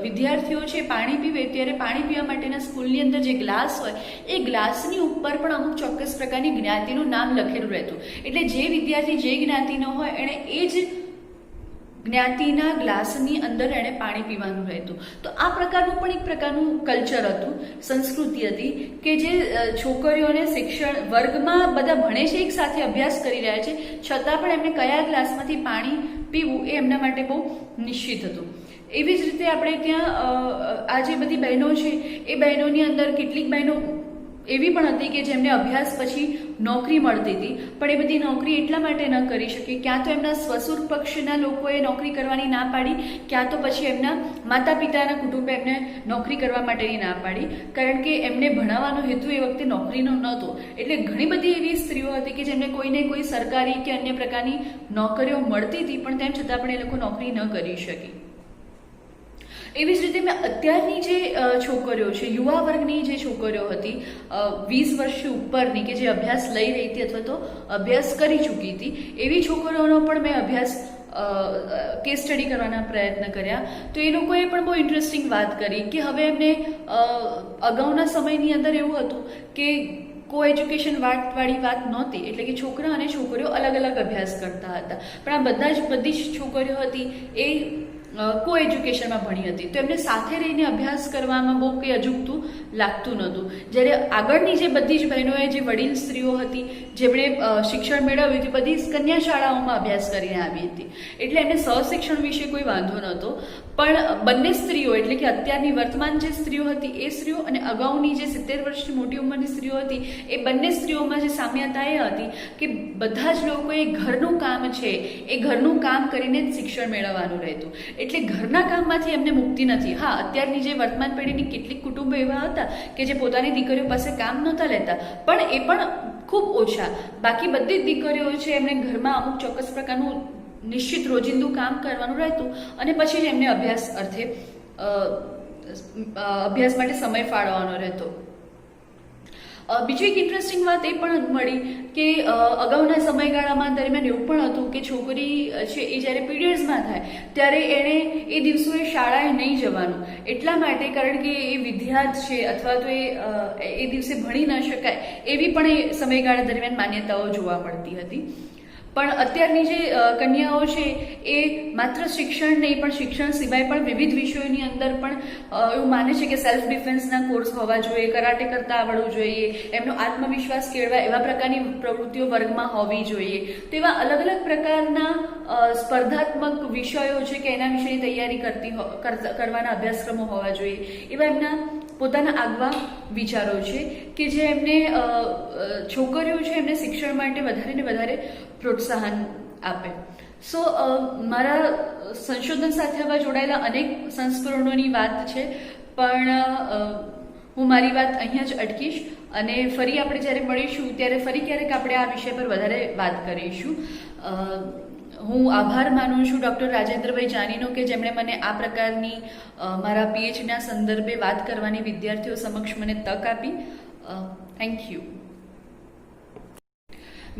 વિદ્યાર્થીઓ છે પાણી પીવે ત્યારે પાણી પીવા માટેના સ્કૂલની અંદર જે ગ્લાસ હોય એ ગ્લાસની ઉપર પણ અમુક ચોક્કસ પ્રકારની જ્ઞાતિનું નામ લખેલું રહેતું. એટલે જે વિદ્યાર્થી જે જ્ઞાતિનો હોય એણે એ જ જ્ઞાતિના ગ્લાસની અંદર એણે પાણી પીવાનું રહેતું. તો આ પ્રકારનું પણ એક પ્રકારનું કલ્ચર હતું, સંસ્કૃતિ હતી કે જે છોકરીઓને વર્ગમાં બધા ભણે છે, એક સાથે અભ્યાસ કરી રહ્યા છે, છતાં પણ એમને કયા ગ્લાસમાંથી પાણી પીવું એ એમના માટે બહુ નિશ્ચિત હતું. એવી જ રીતે આપણે ત્યાં આ જે બધી બહેનો છે એ બહેનોની અંદર કેટલીક બહેનો એવી પણ હતી કે જેમને અભ્યાસ પછી નોકરી મળતી હતી, પણ એ બધી નોકરી એટલા માટે ન કરી શકી, ક્યાં તો એમના સ્વસુર પક્ષના લોકોએ નોકરી કરવાની ના પાડી, ક્યાં તો પછી એમના માતા પિતાના કુટુંબે એમને નોકરી કરવા માટેની ના પાડી, કારણ કે એમને ભણાવવાનો હેતુ એ વખતે નોકરીનો નહોતો. એટલે ઘણી બધી એવી સ્ત્રીઓ હતી કે જેમને કોઈને કોઈ સરકારી કે અન્ય પ્રકારની નોકરીઓ મળતી હતી, પણ તેમ છતાં પણ એ લોકો નોકરી ન કરી શકી. એવી જ રીતે મેં અત્યારની જે છોકરીઓ છે, યુવા વર્ગની જે છોકરીઓ હતી 20 વર્ષ ઉપરની કે જે અભ્યાસ લઈ રહી હતી અથવા તો અભ્યાસ કરી ચૂકી હતી, એવી છોકરીઓનો પણ મેં અભ્યાસ કેસ સ્ટડી કરવાના પ્રયત્ન કર્યા. તો એ લોકોએ પણ બહુ ઇન્ટરેસ્ટિંગ વાત કરી કે હવે એમને અગાઉના સમયની અંદર એવું હતું કે કો એજ્યુકેશન વાળી વાત નહોતી, એટલે કે છોકરા અને છોકરીઓ અલગ અલગ અભ્યાસ કરતા હતા, પણ આ બધી જ છોકરીઓ હતી એ કો એજ્યુકેશનમાં ભણી હતી, તો એમને સાથે રહીને અભ્યાસ કરવામાં બહુ કંઈ અજુગતું લાગતું નહોતું. જ્યારે આગળની જે બધી જ બહેનોએ જે વડીલ સ્ત્રીઓ હતી જેમણે શિક્ષણ મેળવ્યું હતી, બધી કન્યા શાળાઓમાં અભ્યાસ કરીને આવી હતી, એટલે એમને સહશિક્ષણ વિશે કોઈ વાંધો નહોતો. પણ બંને સ્ત્રીઓ એટલે કે અત્યારની વર્તમાન જે સ્ત્રીઓ હતી એ સ્ત્રીઓ અને અગાઉની જે 70 વર્ષની મોટી ઉંમરની સ્ત્રીઓ હતી એ બંને સ્ત્રીઓમાં જે સામ્યતા એ હતી કે બધા જ લોકોએ ઘરનું કામ છે એ ઘરનું કામ કરીને જ શિક્ષણ મેળવવાનું રહેતું, એટલે ઘરના કામમાંથી એમને મુક્તિ નથી. હા, અત્યારની જે વર્તમાન પેઢીની કેટલીક કુટુંબો એવા હતા કે જે પોતાની દીકરીઓ પાસે કામ નહોતા લેતા, પણ એ પણ ખૂબ ઓછા. બાકી બધી જ દીકરીઓ છે એમણે ઘરમાં અમુક ચોક્કસ પ્રકારનું નિશ્ચિત રોજિંદું કામ કરવાનું રહેતું અને પછી જ એમને અભ્યાસ અર્થે અભ્યાસ માટે સમય ફાળવવાનો રહેતો. બીજી એક ઇન્ટરેસ્ટિંગ વાત એ પણ મળી કે અગાઉના સમયગાળામાં દરમિયાન એવું પણ હતું કે છોકરી છે એ જ્યારે પીરિયડ્સમાં થાય ત્યારે એણે એ દિવસોએ શાળાએ નહીં જવાનું, એટલા માટે કારણ કે એ વિદ્યાર્થ છે અથવા તો એ દિવસે ભણી ન શકાય એવી પણ એ સમયગાળા દરમિયાન માન્યતાઓ જોવા મળતી હતી. પણ અત્યારની જે કન્યાઓ છે એ માત્ર શિક્ષણ નહીં પણ શિક્ષણ સિવાય પણ વિવિધ વિષયોની અંદર પણ એવું માને છે કે સેલ્ફ ડિફેન્સના કોર્સ હોવા જોઈએ, કરાટે કરતા આવડવું જોઈએ, એમનો આત્મવિશ્વાસ કેળવાય એવા પ્રકારની પ્રવૃત્તિઓ વર્ગમાં હોવી જોઈએ. તો એવા અલગ અલગ પ્રકારના સ્પર્ધાત્મક વિષયો છે કે એના વિશેની તૈયારી કરવાના અભ્યાસક્રમો હોવા જોઈએ, એવા એમના પોતાના આગવા વિચારો છે કે જે એમને છોકરીઓ છે એમને શિક્ષણ માટે વધારે ને વધારે પ્રોત્સાહન આપે. સો મારા સંશોધન સાથે હવે જોડાયેલા અનેક સંસ્કરણોની વાત છે, પણ હું મારી વાત અહીંયા જ અટકીશ અને ફરી આપણે જ્યારે મળીશું ત્યારે ફરી ક્યારેક આપણે આ વિષય પર વધારે વાત કરીશું. હું આભાર માનું છું ડૉક્ટર રાજેન્દ્રભાઈ જાનીનો કે જેમણે મને આ પ્રકારની મારા પીએચડીના સંદર્ભે વાત કરવાની વિદ્યાર્થીઓ સમક્ષ મને તક આપી. Thank you.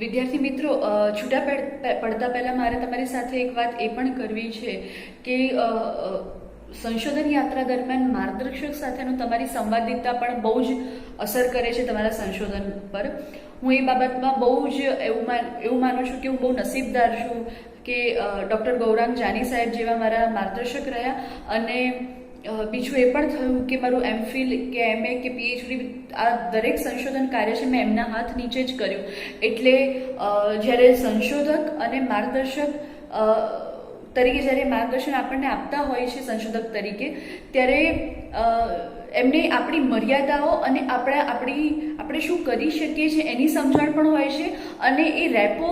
વિદ્યાર્થી મિત્રો, છૂટા પડતા પહેલાં મારે તમારી સાથે એક વાત એ પણ કરવી છે કે સંશોધન યાત્રા દરમિયાન માર્ગદર્શક સાથેનો તમારી સંવાદિતા પણ બહુ જ અસર કરે છે તમારા સંશોધન પર. હું એ બાબતમાં બહુ જ એવું માનું છું કે હું બહુ નસીબદાર છું કે ડૉક્ટર ગૌરાંગ જાની સાહેબ જેવા મારા માર્ગદર્શક રહ્યા, અને બીજું એ પણ થયું કે મારું એમફિલ કે એમએ કે પીએચડી આ દરેક સંશોધન કાર્ય છે મેં એમના હાથ નીચે જ કર્યું. એટલે જ્યારે સંશોધક અને માર્ગદર્શક તરીકે જ્યારે માર્ગદર્શન આપણને આપતા હોય છે સંશોધક તરીકે, ત્યારે એમને આપણી મર્યાદાઓ અને આપણે શું કરી શકીએ છીએ એની સમજણ પણ હોય છે, અને એ રેપો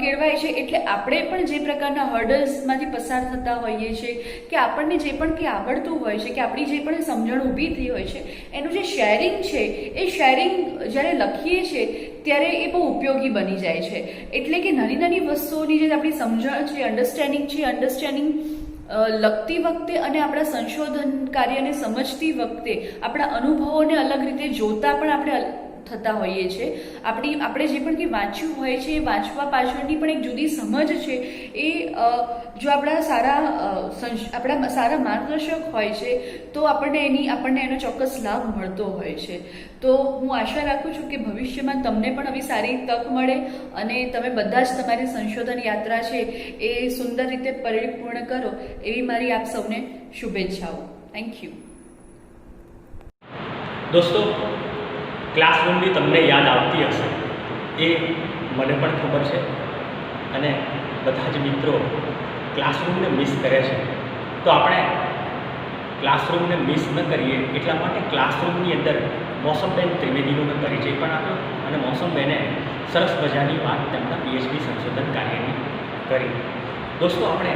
કેળવાય છે. એટલે આપણે પણ જે પ્રકારના હર્ડલ્સમાંથી પસાર થતા હોઈએ છીએ કે આપણને જે પણ કંઈ આવડતું હોય છે કે આપણી જે પણ સમજણ ઊભી થઈ હોય છે એનું જે શેરિંગ છે એ શેરિંગ જ્યારે લખીએ છીએ ત્યારે એ બહુ ઉપયોગી બની જાય છે. એટલે કે નાની નાની વસ્તુઓની જે આપણી સમજણ છે, અન્ડરસ્ટેન્ડિંગ લખતી વખતે અને આપણા સંશોધન કાર્યને સમજતી વખતે આપણા અનુભવોને અલગ રીતે જોતા પણ આપણે થતા હોઈએ છીએ. આપણે જે પણ કંઈ વાંચ્યું હોય છે એ વાંચવા પાછળની પણ એક જુદી સમજ છે એ જો આપણા સારા માર્ગદર્શક હોય છે તો આપણને એનો ચોક્કસ લાભ મળતો હોય છે. તો હું આશા રાખું છું કે ભવિષ્યમાં તમને પણ આવી સારી તક મળે અને તમે બધા જ તમારી સંશોધન યાત્રા છે એ સુંદર રીતે પરિપૂર્ણ કરો એવી મારી આપ સૌને શુભેચ્છાઓ. Thank you. દોસ્તો, ક્લાસરૂમની તમને યાદ આવતી હશે એ મને પણ ખબર છે, અને બધા જ મિત્રો ક્લાસરૂમને મિસ કરે છે. તો આપણે ક્લાસરૂમને મિસ ન કરીએ એટલા માટે ક્લાસરૂમની અંદર મૌસમબેન ત્રિવેદીનો મેં પરિચય પણ આપ્યો અને મૌસમબેને સરસ મજાની વાત તેમના પીએચડી સંશોધન કાર્યની કરી. દોસ્તો, આપણે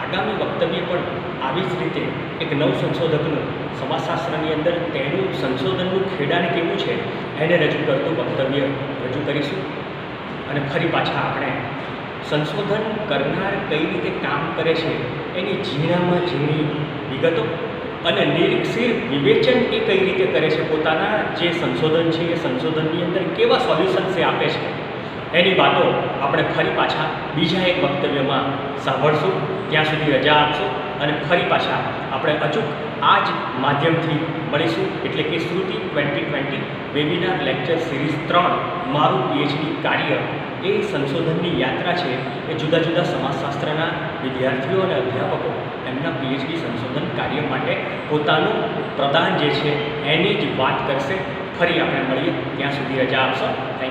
આગામી વક્તવ્ય પણ આવી જ રીતે એક નવ સંશોધકનું સમાજશાસ્ત્રની અંદર તેનું સંશોધનનું ખેડાણ કેવું છે એને રજૂ કરતું વક્તવ્ય રજૂ કરીશું. અને ફરી પાછા આપણે સંશોધન કરનાર કઈ રીતે કામ કરે છે એની ઝીણામાં ઝીણી વિગતો અને નિરીક્ષિત વિવેચન એ કઈ રીતે કરે છે, પોતાના જે સંશોધન છે એ સંશોધનની અંદર કેવા સોલ્યુશન્સ એ આપે છે એની વાતો આપણે ફરી પાછા બીજા એક વક્તવ્યમાં સાંભળશું. ત્યાં સુધી રજા આપશો અને ફરી પાછા આપણે અચૂક આ જ માધ્યમથી મળીશું, એટલે કે શ્રુતિ 2020 વેબિનાર લેક્ચર સિરીઝ 3 મારું પીએચડી કાર્ય એ સંશોધનની યાત્રા છે. એ જુદા જુદા સમાજશાસ્ત્રના વિદ્યાર્થીઓ અને અધ્યાપકો એમના પીએચડી સંશોધન કાર્ય માટે પોતાનું પ્રદાન જે છે એની જ વાત કરશે. ફરી આપણે મળીએ, ત્યાં સુધી રજા આપશો. Thank you.